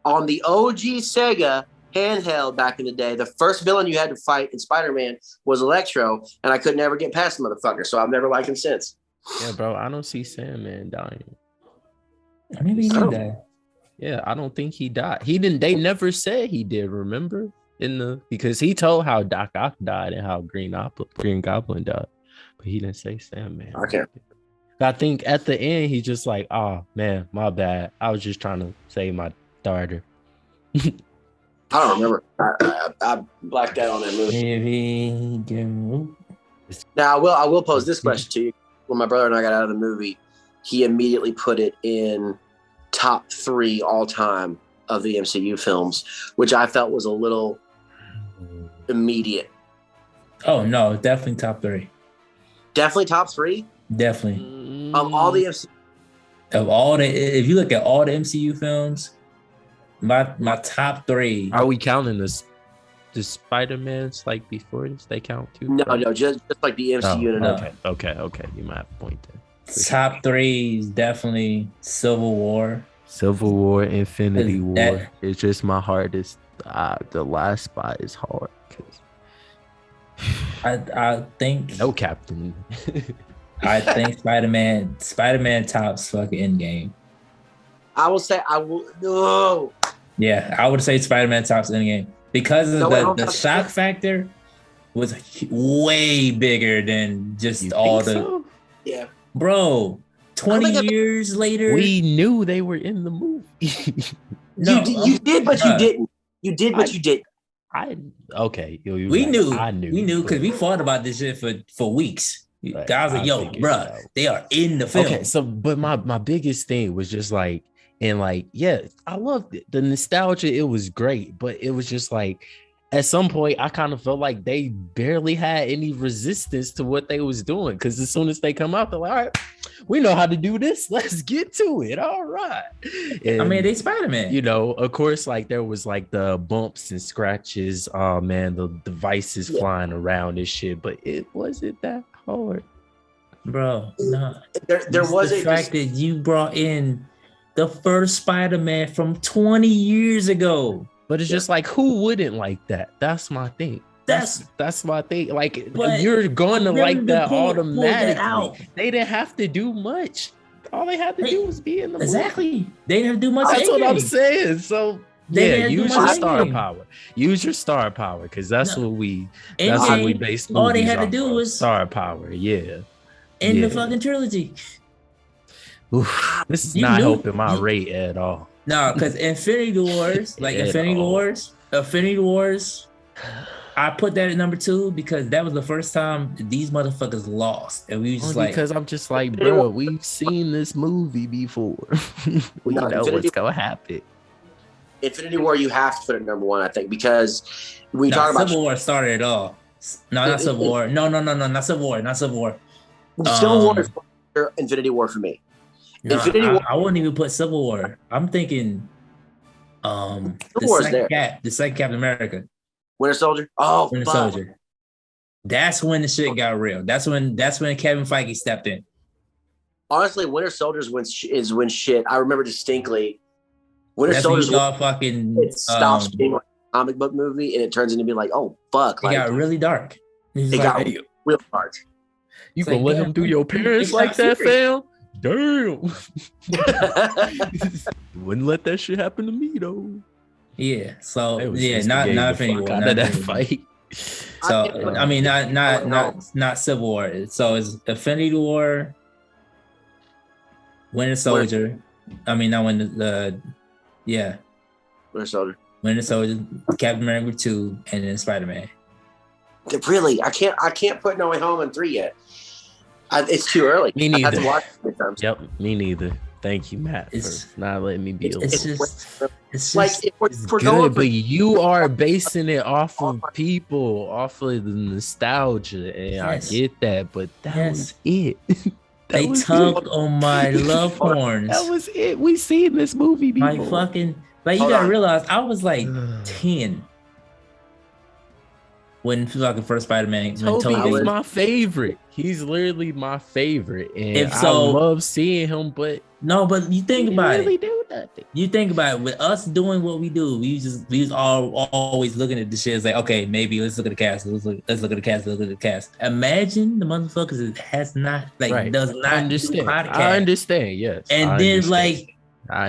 on the OG Sega handheld back in the day, the first villain you had to fight in Spider-Man was Electro, and I could never get past the motherfucker, so I've never liked him since. Yeah, bro, I don't see Sandman dying. Maybe he did that. Yeah, I don't think he died. He didn't. They never said he did. Remember because he told how Doc Ock died and how Green Goblin died, but he didn't say Sandman. Okay. I think at the end he just like, oh man, my bad. I was just trying to save my daughter. I don't remember. I blacked out on that movie. Maybe. Now, I will pose this question to you. When my brother and I got out of the movie, he immediately put it in top 3 all time of the MCU films, which I felt was a little immediate. Oh no, definitely top 3. Definitely top 3 Definitely. of all the MCU. If you look at all the MCU films, my top 3. Are we counting the Spider-Mans like before this? They count too? No, just like the MCU. Oh, okay. You might have a point there. Top 3 is definitely Civil War. Civil War, Infinity That- War. It's just my hardest. The last spot is hard. I think No Captain. I think Spider-Man tops fucking Endgame. I will say no. Yeah, I would say Spider-Man tops Endgame because of the shock factor was way bigger than just You all think the so? Yeah. bro. 20 think years later, We knew they were in the movie. You did, but you didn't. You did, but you didn't. we knew because but- we fought about this shit for weeks. But Guys like, I yo, figured it bruh, out. they are in the film. Okay, so but my biggest thing was just like, and like, yeah, I loved it. The nostalgia, it was great, but it was just like at some point I kind of felt like they barely had any resistance to what they was doing. Cause as soon as they come out, they're like, all right, we know how to do this. Let's get to it. All right. And, I mean, they Spider-Man. you know, of course, like there was like the bumps and scratches. Oh man, the devices flying around and shit, but it wasn't that hard. Bro, no. There was the fact that you brought in the first Spider-Man from 20 years ago. But it's just like, who wouldn't like that? That's my thing. That's my thing. Like, But you're going to like that automatically. out. They didn't have to do much. All they had to do was be in the movie. Exactly. They didn't have to do much. That's what I'm Endgame. saying. So They yeah, didn't do use much your star Endgame. power. Use your star power, because that's No. what we base all they movies had to off do of. was star power. Yeah. in Yeah. the fucking trilogy. Oof, this is You not knew- helping my you- rate at all. No, because Infinity Wars, like At Infinity all. Wars, I put that at number 2 because that was the first time these motherfuckers lost, and we was just Only like, because I'm just like, bro, we've seen this movie before. We No, know Infinity- what's gonna happen. Infinity War, you have to put it number one, I think, because we talk about Civil War started it all. No, not Civil War. No, not Civil War. Not Civil War. Civil War is Infinity War for me. No, Infinity War. I wouldn't even put Civil War. I'm thinking the second Captain America. Winter Soldier. Oh, Winter Soldier. That's when the shit got real. That's when Kevin Feige stepped in. Honestly, Winter Soldier is when shit. I remember distinctly. Winter Soldier fucking. It stops being like a comic book movie and it turns into being like, oh fuck! It got really dark. It got real dark. You gonna let him do your parents like that, fam? Damn. Wouldn't let that shit happen to me though. Yeah. So not Infinity War. Out of that fight. So I mean, not Civil War. So it's Infinity War, Winter Soldier. I mean, not when Winter Soldier, Captain America 2, and then Spider-Man. Really, I can't put No Way Home in 3 yet. It's too early. Me neither. I have to watch it yep, me neither. Thank you, Matt, for not letting me be. It's just like if we're good, but you are basing it off of people, off of the nostalgia, and I get that, but that was it. They tugged on my love horns. That was it. We seen this movie before. You gotta realize I was like 10 when fucking first Spider-Man. Toby is my favorite. He's literally my favorite, and I love seeing him. But you think about really it. Do nothing. You think about it. With us doing what we do, we was always looking at the shit. It's like, okay, maybe let's look at the cast. Let's look at the cast. Let's look at the cast. Imagine the motherfuckers that has not does not understand. I understand. Yes, and then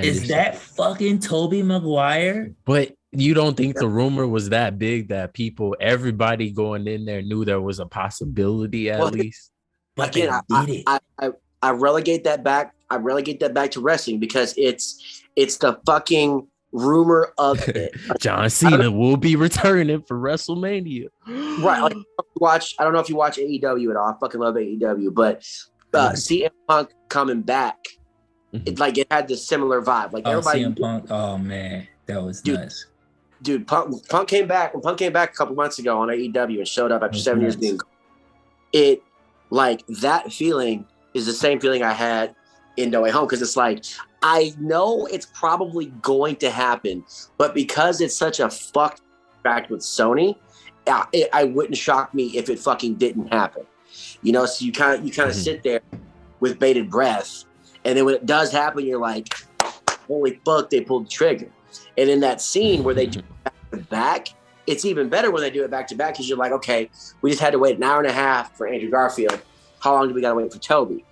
is that fucking Tobey Maguire? But you don't think the rumor was that big that everybody going in there knew there was a possibility at least? But again, I relegate that back. I relegate that back to wrestling because it's the fucking rumor of it. John Cena will be returning for WrestleMania. Right. Like, I don't know if you watch AEW at all. I fucking love AEW, but CM Punk coming back, it had this similar vibe. Like everybody. CM Punk. Oh man, that was nuts. Dude, Punk came back. When Punk came back a couple months ago on AEW and showed up after 7 years being gone, it that feeling is the same feeling I had in No Way Home, because it's like, I know it's probably going to happen, but because it's such a fucked fact with Sony, it wouldn't shock me if it fucking didn't happen. You know, so you kind of sit there with bated breath, and then when it does happen, you're like, holy fuck, they pulled the trigger. And in that scene where they do it back to back, it's even better when they do it back to back, because you're like, okay, we just had to wait an hour and a half for Andrew Garfield. How long do we got to wait for Toby?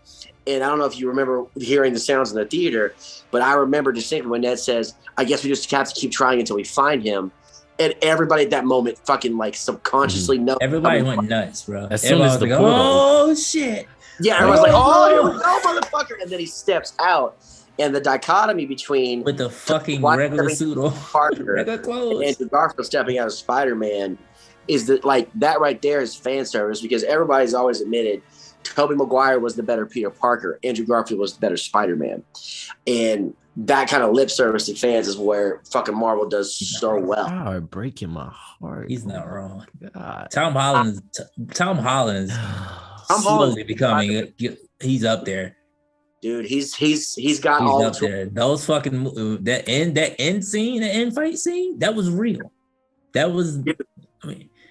And I don't know if you remember hearing the sounds in the theater, but I remember distinctly when Ned says, I guess we just have to keep trying until we find him. And everybody at that moment fucking subconsciously knows. Everybody went nuts, bro. As soon as the portal. Oh, shit. Yeah, everyone's like, oh, here we go, motherfucker. And then he steps out. And the dichotomy between with the fucking regular suit on, Parker and Andrew Garfield stepping out of Spider-Man is that that right there is fan service, because everybody's always admitted Tobey Maguire was the better Peter Parker, Andrew Garfield was the better Spider-Man, and that kind of lip service to fans is where fucking Marvel does so well. Oh, breaking my heart. He's not wrong. God. Tom Holland is slowly becoming. He's up there. Dude, he's got all up there. Those fucking that end fight scene, that was real. That was.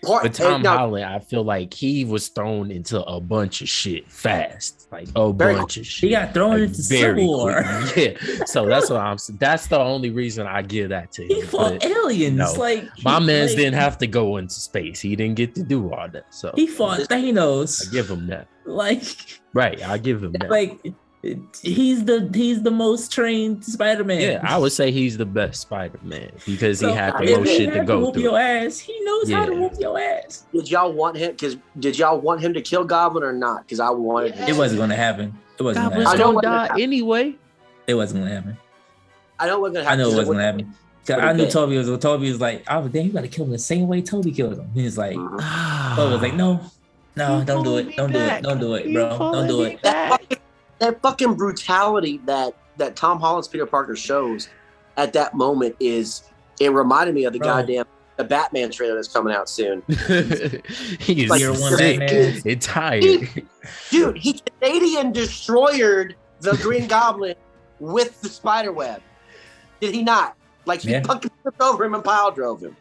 But Tom Holland, I feel like he was thrown into a bunch of shit fast, bunch of shit. He got thrown into Civil War. Yeah, so that's what that's the only reason I give that to him. He fought aliens. No, my man's didn't have to go into space. He didn't get to do all that. So he fought Thanos. I give him that. Right, I give him that. He's the most trained Spider-Man. Yeah, I would say he's the best Spider-Man because he had the most shit to go through. Your ass. He knows how to whoop your ass. Did y'all want him to kill Goblin or not? Because I wanted him. It wasn't going to happen. Goblin's gonna die anyway. It wasn't going to happen. I know it wasn't going to happen. I know it wasn't going to happen. I knew Toby was like, oh, damn, you got to kill him the same way Toby killed him. He's like, Toby was like, no, don't do it. Don't do it, bro. Don't do it. That fucking brutality that Tom Holland's Peter Parker shows at that moment is It reminded me of the Batman trailer that's coming out soon. He's Like, sick and tired. Dude, he Canadian destroyered the Green Goblin with the spider web. Did he not? Like, he fucking flipped over him and pile drove him.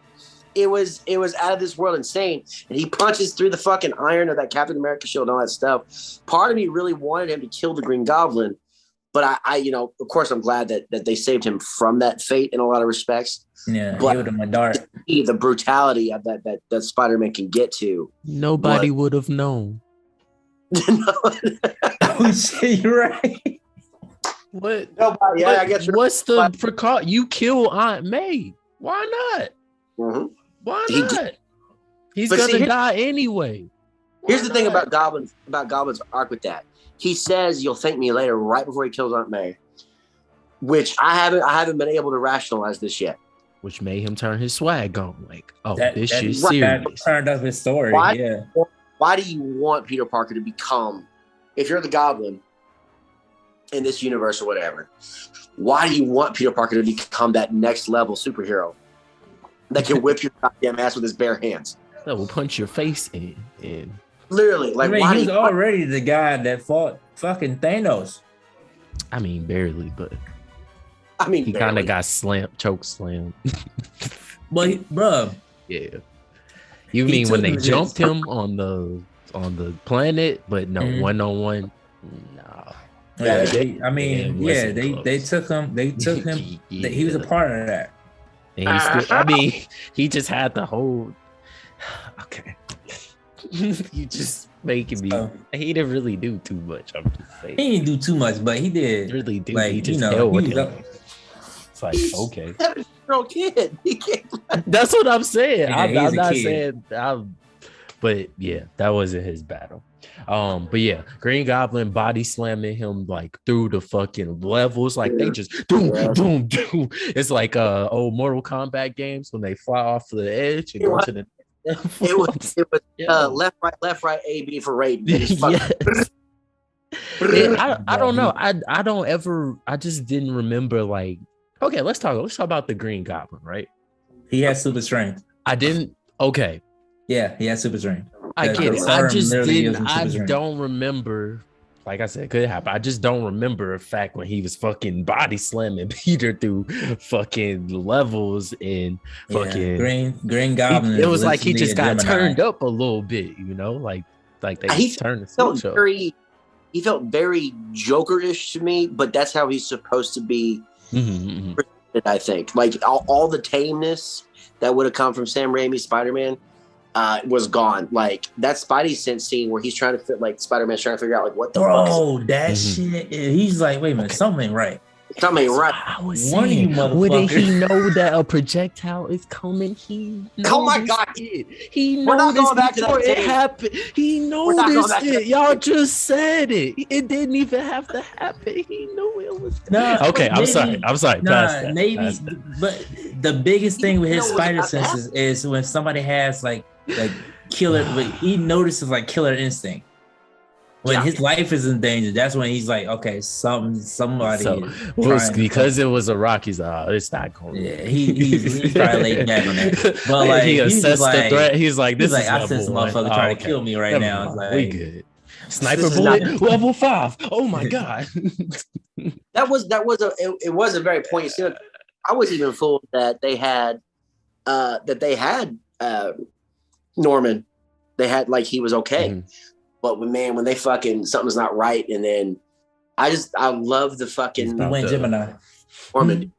It was out of this world insane. And he punches through the fucking iron of that Captain America shield and all that stuff. Part of me really wanted him to kill the Green Goblin. But I of course, I'm glad that they saved him from that fate in a lot of respects. Yeah, but he would have went dark. The brutality of that Spider-Man can get to. Nobody would have known. Oh shit, you're right. What? Nobody. Yeah, I guess. What's the precaution? You kill Aunt May. Why not? Mm-hmm. Why not? He's gonna die anyway. Here's the thing about Goblin's arc with that. He says, "You'll thank me later," right before he kills Aunt May, which I haven't been able to rationalize this yet. Which made him turn his swag on, like, this shit's that serious. Turned up his story. Why do you want Peter Parker to become, if you're the Goblin in this universe or whatever? Why do you want Peter Parker to become that next level superhero that can whip your goddamn ass with his bare hands? That will punch your face in. Literally, like, I mean, he's already the guy that fought fucking Thanos. I mean, barely, but he kind of got choke slammed. But bro, yeah. You mean when they jumped him on the planet, but no, 1-on-1, no. Yeah, they took him. They took him. He was a part of that. And he just had the whole. Okay. You just making me. He didn't really do too much. I'm just saying. He didn't do too much, but he did. Really do. Like, he just held with him. It's like, okay. 7-year-old kid. That's what I'm saying. Yeah, I'm not saying. But yeah, that wasn't his battle. But yeah, Green Goblin body slamming him like through the fucking levels, like they just boom, boom, boom. It's like old Mortal Kombat games when they fly off the edge and go to the. It was left, right, A, B for Raiden. Yes. I don't know. I just didn't remember, like, okay, let's talk about the Green Goblin, right? He has super strength. Okay. Yeah, he has super strength. I get it. I just didn't. I don't remember. Like I said, it could happen. I just don't remember a fact when he was fucking body slamming Peter through fucking levels and fucking Green Goblin. It was like he just got turned up a little bit, like they turned the switch up. He felt very Joker-ish to me, but that's how he's supposed to be. Mm-hmm. I think like all the tameness that would have come from Sam Raimi's Spider-Man was gone. Like that Spidey sense scene where he's trying to fit, like Spider-Man's trying to figure out like what the fuck is that shit. He's like, wait a minute, something ain't right. Something ain't right. I was saying, wouldn't he know that a projectile is coming? Oh my God. He noticed before it happened. He noticed it. Y'all just said it. It didn't even have to happen. He knew it was. Okay, I'm sorry. But the biggest thing with his spider senses is when somebody has like killer, but he notices like killer instinct. When his life is in danger, that's when he's like, okay, somebody. Because it was a rock, he's like, it's not going. Yeah, he's probably laid back on that. But like, he assessed the threat. He's like, this is I sense motherfucker trying to kill me right now. It's like, we good. Sniper bullet, level 5. Oh my God. It was a very poignant scene. I was even fooled that they had Norman. They had like he was okay. Mm-hmm. But when they fucking something's not right, and then I love the fucking Gemini. Norman.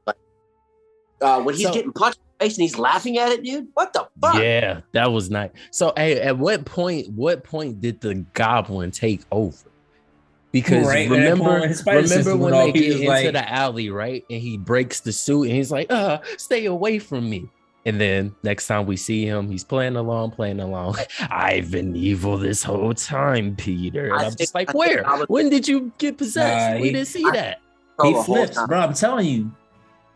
When he's getting punched in the face and he's laughing at it, dude. What the fuck? Yeah, that was nice. So, hey, at what point did the Goblin take over? Because remember when they get into the alley, right? And he breaks the suit and he's like, stay away from me. And then next time we see him, he's playing along. I've been evil this whole time, Peter. And I'm just like, where? When did you get possessed? We didn't see that. He flips, bro. I'm telling you,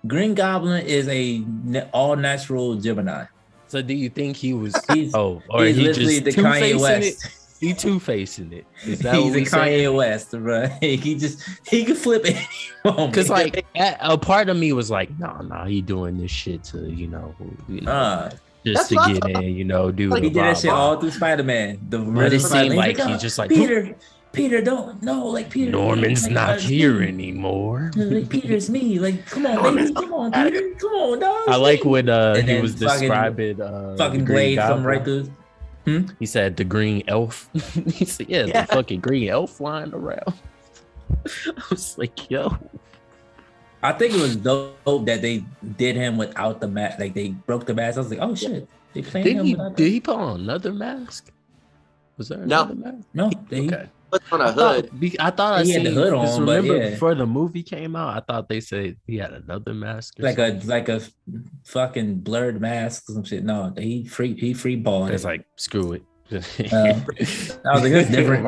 Green Goblin is a all-natural Gemini. So do you think he was? He's literally the Kanye West. He two-facing it. Is that He's what a we saying? Kanye West, bro. He can flip it. Because like a part of me was like, no, he doing this shit to just That's to what I get thought. in, do he the did that shit blah, blah. all through Spider-Man. The But it seemed like Spider-Man. he's just like, Peter, don't no, like Peter. Norman's like, not it's here me. anymore. Like, Peter's me. Like, come on, baby, come on, Peter, come on, dog. I like when And he then was describing the fucking Green Blade come right Goblin. through. He said the green elf. He said, yeah, the fucking green elf flying around. I was like, yo. I think it was dope that they did him without the mask. Like they broke the mask. I was like, oh shit, they playing him without Did he put on another mask? Was there another mask? No, Okay. Put on a hood. I thought I He had seen the hood because on, but remember yeah. before the movie came out, I thought they said he had another mask. Or like something. a fucking blurred mask or some shit. No, he free balled. It's like screw it. I was like, that's different.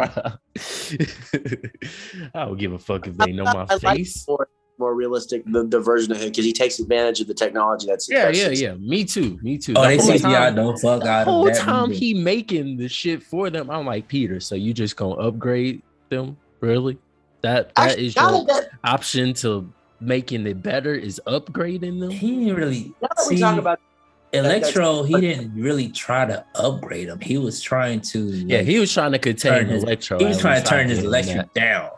I don't give a fuck if they know my face. Like more realistic the version of him because he takes advantage of the technology that's Yeah. Me too. Oh, The they whole CGI don't fuck The out of whole that time movie. he making the shit for them, I'm like, Peter, so you just gonna upgrade them? Really? That is your option to making it better is upgrading them? He didn't really Now that we talk about Electro, he didn't really try to upgrade him. He was trying to he was trying to contain Electro. He was trying to turn his electric electric down.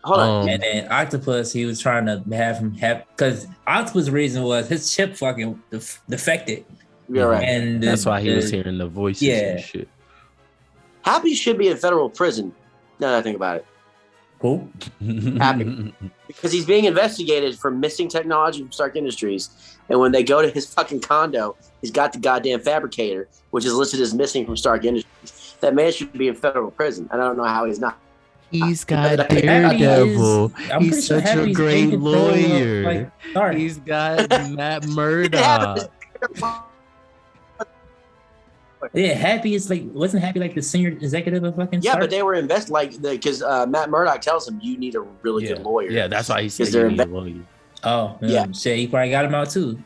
hold on. And then Octopus, he was trying to have him because Octopus' reason was his chip fucking defected. You're right. And that's why he was hearing the voices and shit. Happy should be in federal prison. Now that I think about it. Who? Happy. Because he's being investigated for missing technology from Stark Industries. And when they go to his fucking condo, he's got the goddamn fabricator, which is listed as missing from Stark Industries. That man should be in federal prison. And I don't know how he's not. He's got Daredevil. He's such a great lawyer. He's got Matt Murdock. Yeah, Happy is like wasn't Happy like the senior executive of fucking Stark? But they were because Matt Murdock tells him you need a really good lawyer. Yeah, that's why he said you need a lawyer. Oh, yeah. Shit, he probably got him out too.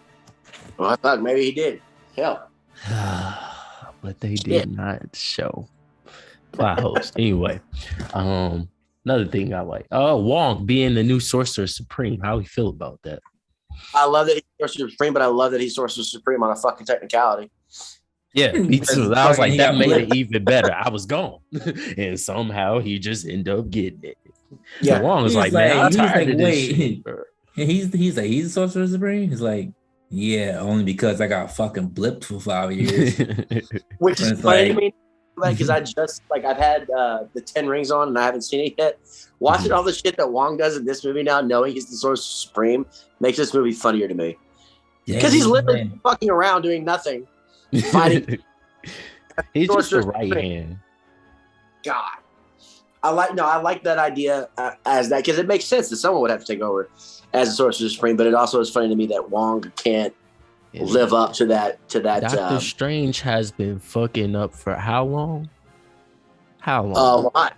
Well, I thought maybe he did. Hell. But they did not show plot holes. Anyway, another thing I like. Wong being the new Sorcerer Supreme. How we feel about that? I love that he's Sorcerer Supreme, but I love that he's Sorcerer Supreme on a fucking technicality. Yeah, me too. I was like, that made it even better. I was gone. And somehow he just ended up getting it. Yeah. So Wong was like, man, I'm tired of this shit, bro. He's like, he's a Sorcerer Supreme? He's like, yeah, only because I got fucking blipped for 5 years. Which is funny to me, because I just, I've had the 10 Rings on and I haven't seen it yet. Watching all the shit that Wong does in this movie now, knowing he's the Sorcerer Supreme, makes this movie funnier to me. Because he's literally fucking around doing nothing. Fighting. He's just the right hand. God. I like that idea as that because it makes sense that someone would have to take over as a Sorcerer Supreme, but it also is funny to me that Wong can't live up to that. Doctor Strange has been fucking up for how long? A lot.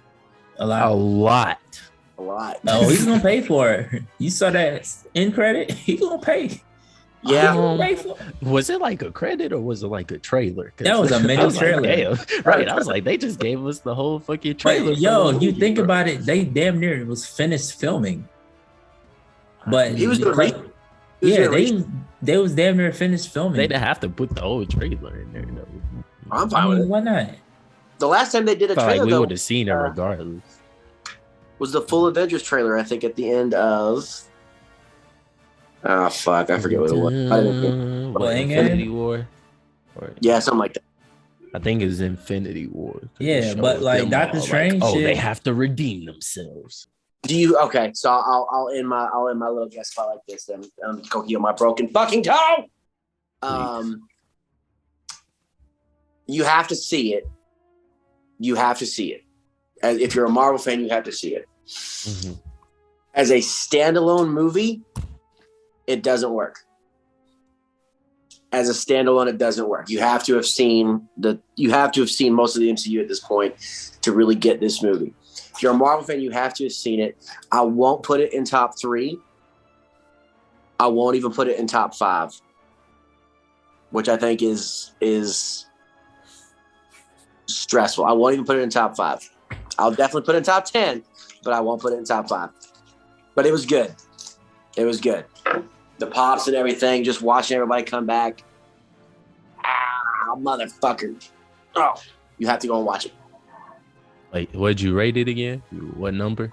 Oh, he's gonna pay for it. You saw that end credit? He's gonna pay. Yeah. Was it like a credit or was it like a trailer? That was a mini trailer. Like, right. I was like, they just gave us the whole fucking trailer. But, yo, you think about it, they damn near was finished filming. But he was they was damn near finished filming. They didn't have to put the whole trailer in there though. I'm fine with it. Why not? The last time they did a trailer, we would have seen it regardless. Was the full Avengers trailer, I think, at the end of I forget what it was. Infinity War? Yeah, something like that. I think it was Infinity War. Yeah, but like Doctor Strange, they have to redeem themselves. Do you? Okay, so I'll end my little guest spot like this. Then go heal my broken fucking toe. You have to see it. You have to see it. As if you're a Marvel fan, you have to see it. Mm-hmm. As a standalone movie, it doesn't work. As a standalone, it doesn't work. You have to have seen most of the MCU at this point to really get this movie. If you're a Marvel fan, you have to have seen it. I won't put it in top 3. I won't even put it in top 5, which I think is stressful. I won't even put it in top 5. I'll definitely put it in top 10, but I won't put it in top 5. But it was good. It was good. The pops and everything, just watching everybody come back. Ah, motherfucker. Oh, you have to go and watch it. Like, what'd you rate it again? What number?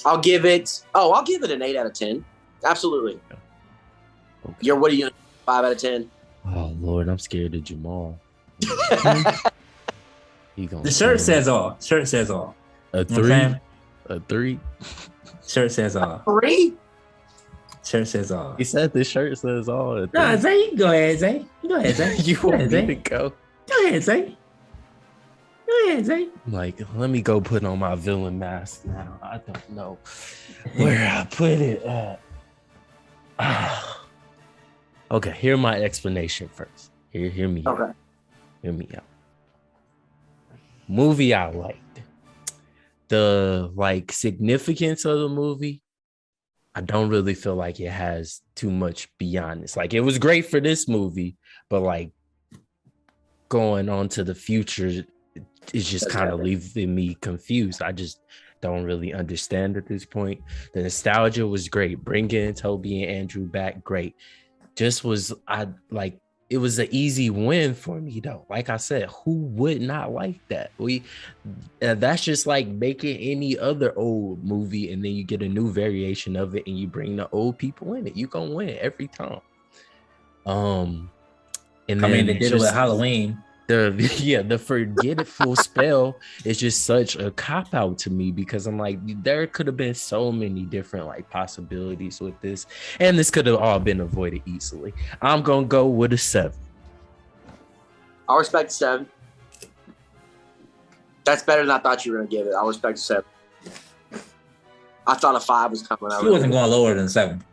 I'll give it an 8 out of 10. Absolutely. Okay. What are you, 5 out of 10? Oh, Lord, I'm scared of Jamal. The shirt says all. Shirt says all. A 3? A 3? Shirt says all. 3? Shirt says all. He said the shirt says all. No, Zay, you can go ahead, Zay. You go ahead, Zay. You want me to go? Go ahead, Zay. Go ahead, Zay. Like, let me go put on my villain mask now. I don't know where I put it at. Okay, hear my explanation first. Hear me out. Okay. Hear me out. Movie I liked. The significance of the movie, I don't really feel like it has too much beyond this. Like, it was great for this movie, but like going on to the future, it's just kind of leaving me confused. I just don't really understand at this point. The nostalgia was great. Bringing Toby and Andrew back, great. Just was, it was an easy win for me though. Like I said, who would not like that? That's just like making any other old movie and then you get a new variation of it and you bring the old people in it. You gonna win every time. And they did it with Halloween. The forgetful spell is just such a cop out to me because I'm like, there could have been so many different possibilities with this, and this could have all been avoided easily. I'm gonna go with a 7. I'll respect 7. That's better than I thought you were gonna give it. I'll respect 7. I thought a 5 was coming out. He wasn't going lower than 7.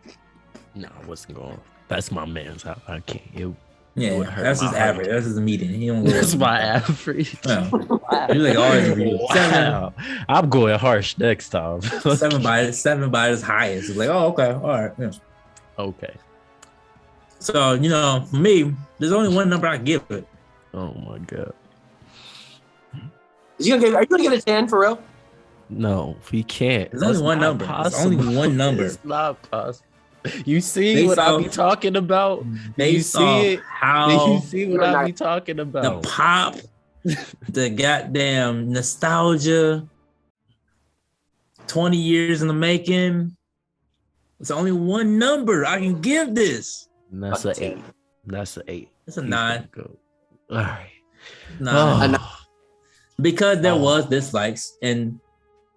No, I wasn't going. That's my man's. I can't. That's his average. That's his median. He don't. That's my average. No. You always wow. I'm going harsh next time. 7 by his highest. It's like, oh, okay, all right. Yeah. Okay. So for me, there's only one number I give it. Oh my god. Are you gonna get a 10 for real? No, we can't. There's only one number. There's only one number. It's not possible. You see what I be talking about? You see it? How you see what I be talking about? The pop, the goddamn nostalgia, 20 years in the making. It's only one number I can give this. And that's an 8. That's an 8. It's a 9. Go. All right. 9. Because there was dislikes and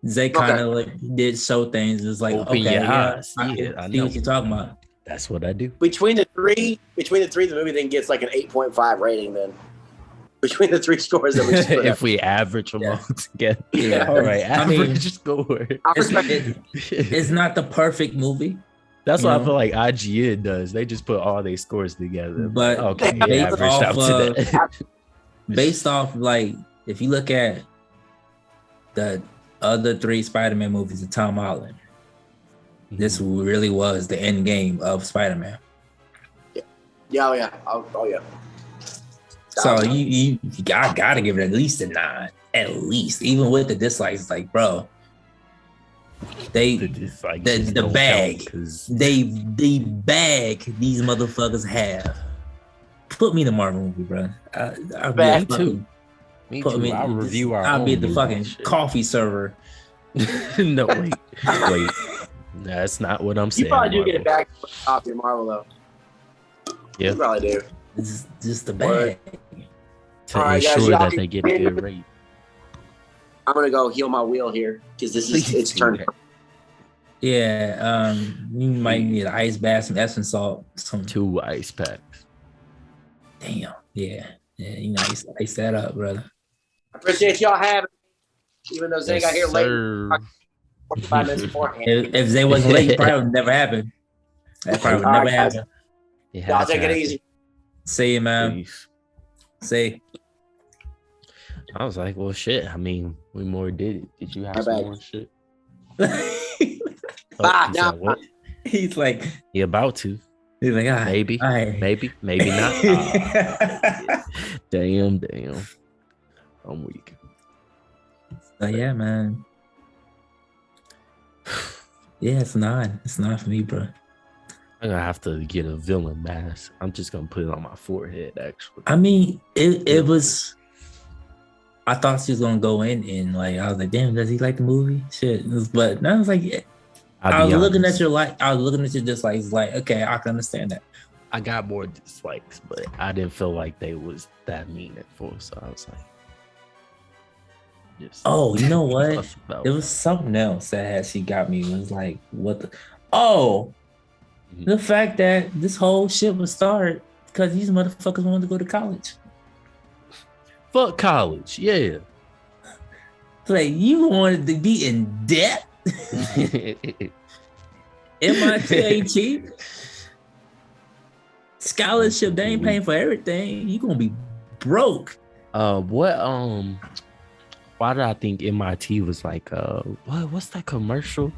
Zay kind of did show things. It's like, open okay, your eyes. I see what you're talking about. That's what I do. Between the three, the movie then gets like an 8.5 rating. Then between the 3 scores that we just put if we average them all together, all right. Average score. It's not the perfect movie. That's what I feel like IGN does. They just put all their scores together. But okay, averaged out to that. Based off if you look at the other 3 Spider-Man movies of Tom Holland, this really was the end game of Spider-Man. Yeah. So you gotta give it at least a 9. At least, even with the dislikes, it's like, bro, the bag these motherfuckers have. Put me in the Marvel movie, bro. Me too. I'll review our I'll own be the movie fucking coffee server. No, wait. That's not what I'm saying. You probably do get it back off your Marvel though. Yeah, you probably do. It's just the bag. To ensure that they get a good rate. I'm gonna go heal my wheel here because this is its turn. Yeah, you might need an ice bath, some Epsom salt, 2 ice packs. Damn. Yeah, ice that up, brother. I appreciate y'all having me, even though Zay got here late. 45 minutes beforehand. If Zay wasn't late, it probably would never happen. That probably would never happen. Y'all take it easy. See you, man. Peace. See. I was like, well, shit. I mean, we more did it. Did you have some more shit? What? He's like, he about to. He's like, maybe not. Damn. I'm weak. Yeah, man. Yeah, it's not. It's not for me, bro. I'm gonna have to get a villain mask. I'm just gonna put it on my forehead. Actually, I mean, it was. I thought she was gonna go in and like I was like, damn, does he like the movie? Shit, but now I was like, yeah. I was looking at your just like, it's like, okay, I can understand that. I got more dislikes, but I didn't feel like they was that meaningful, so I was like, oh, you know what? There was something else that she got me. It was like, what the? Oh, the fact that this whole shit was started because these motherfuckers wanted to go to college. Fuck college, yeah. Like you wanted to be in debt. MIT ain't cheap. Scholarship, they ain't paying for everything. You gonna be broke. Why did I think MIT was like what's that commercial?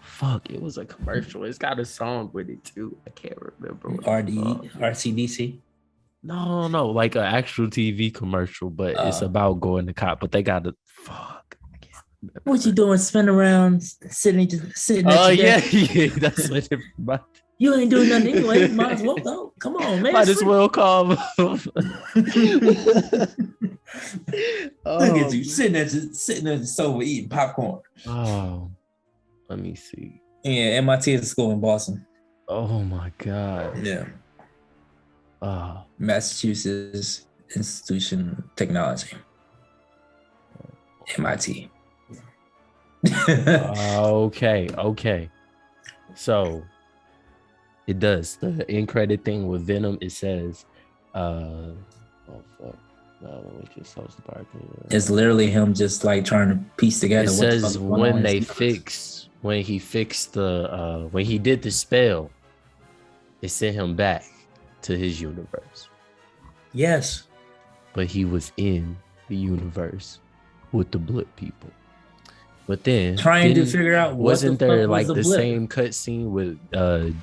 Fuck, it was a commercial. It's got a song with it too. I can't remember. RCDC? No, like an actual TV commercial, but it's about going to cop. But they got to fuck. I can't remember. What you doing? Spin around, sitting at Oh your yeah, desk? yeah. That's what it about. You ain't doing nothing anyway. Might as well go. Come on, man. Might as well call. Look at you sitting at the sofa eating popcorn. Oh, let me see. Yeah, MIT is a school in Boston. Oh my god. Yeah. Oh. Massachusetts Institution of Technology. MIT. Okay. So it does the end credit thing with Venom. It says, oh fuck. No, we just the part. It's literally him just like trying to piece together. It says when he fixed when he did the spell, it sent him back to his universe. Yes. But he was in the universe with the Blip people. But then trying to figure out wasn't there like the same cutscene with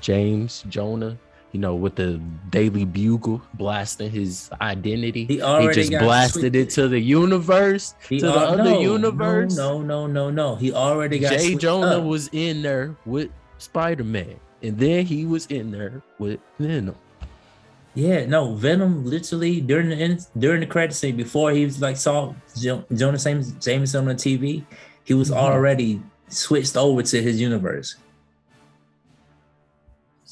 Jonah, you know, with the Daily Bugle blasting his identity? He just blasted it to the universe, universe. No. He already got J. Jonah was in there with Spider-Man, and then he was in there with Venom. Yeah, no, Venom literally during the credit scene before he was like saw Jonah Jameson on TV, he was already switched over to his universe.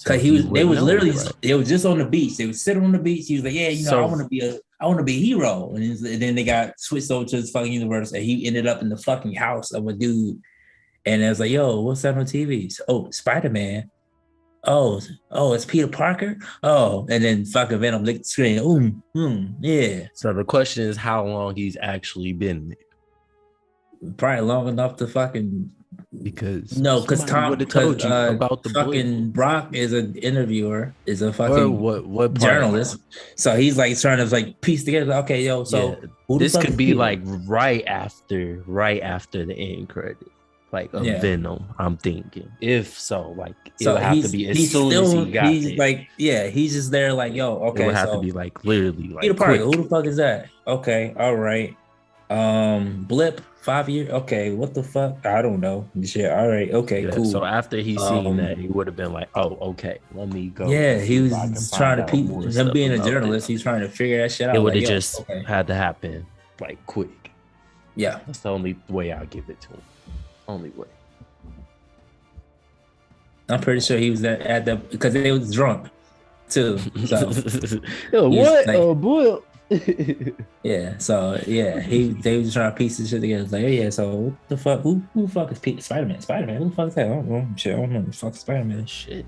Cause they was just on the beach. They would sit on the beach. He was like, yeah, I want to be a hero. And then they got switched over to his fucking universe, and he ended up in the fucking house of a dude. And I was like, yo, what's that on TV? Oh, SpiderMan. Oh, it's Peter Parker. Oh, and then fucking Venom licked the screen. Yeah. So the question is, how long he's actually been there? Probably long enough to fucking because Tom would have told you about the fucking Brock is an interviewer, is a fucking what journalist. So he's like trying to like piece together. Okay, yo, so this could be like right after the end credit. Like a Venom, I'm thinking. If so, like it'll have to be as soon as he got he's there. Like, yeah, he's just there, like, yo, okay. It would have to be like literally like Peter Parker, who the fuck is that? Okay, all right. Blip, 5 years. Okay, what the fuck? I don't know. Shit, all right, okay, cool. So after he seen that, he would have been like, oh, okay, let me go. Yeah, he was trying to him being a journalist, he's trying to figure that shit out. It would have just had to happen like quick. Yeah. That's the only way I'll give it to him. Only way. I'm pretty sure he was at the because they was drunk too. So what? Like, boy. Yeah. So yeah, they was trying to piece this shit together. It's like, oh yeah. So what the fuck? Who the fuck is Spider-Man? Spider-Man? Who the fuck is that? I don't know. Shit. I don't know. Who the fuck is Spider-Man? Shit.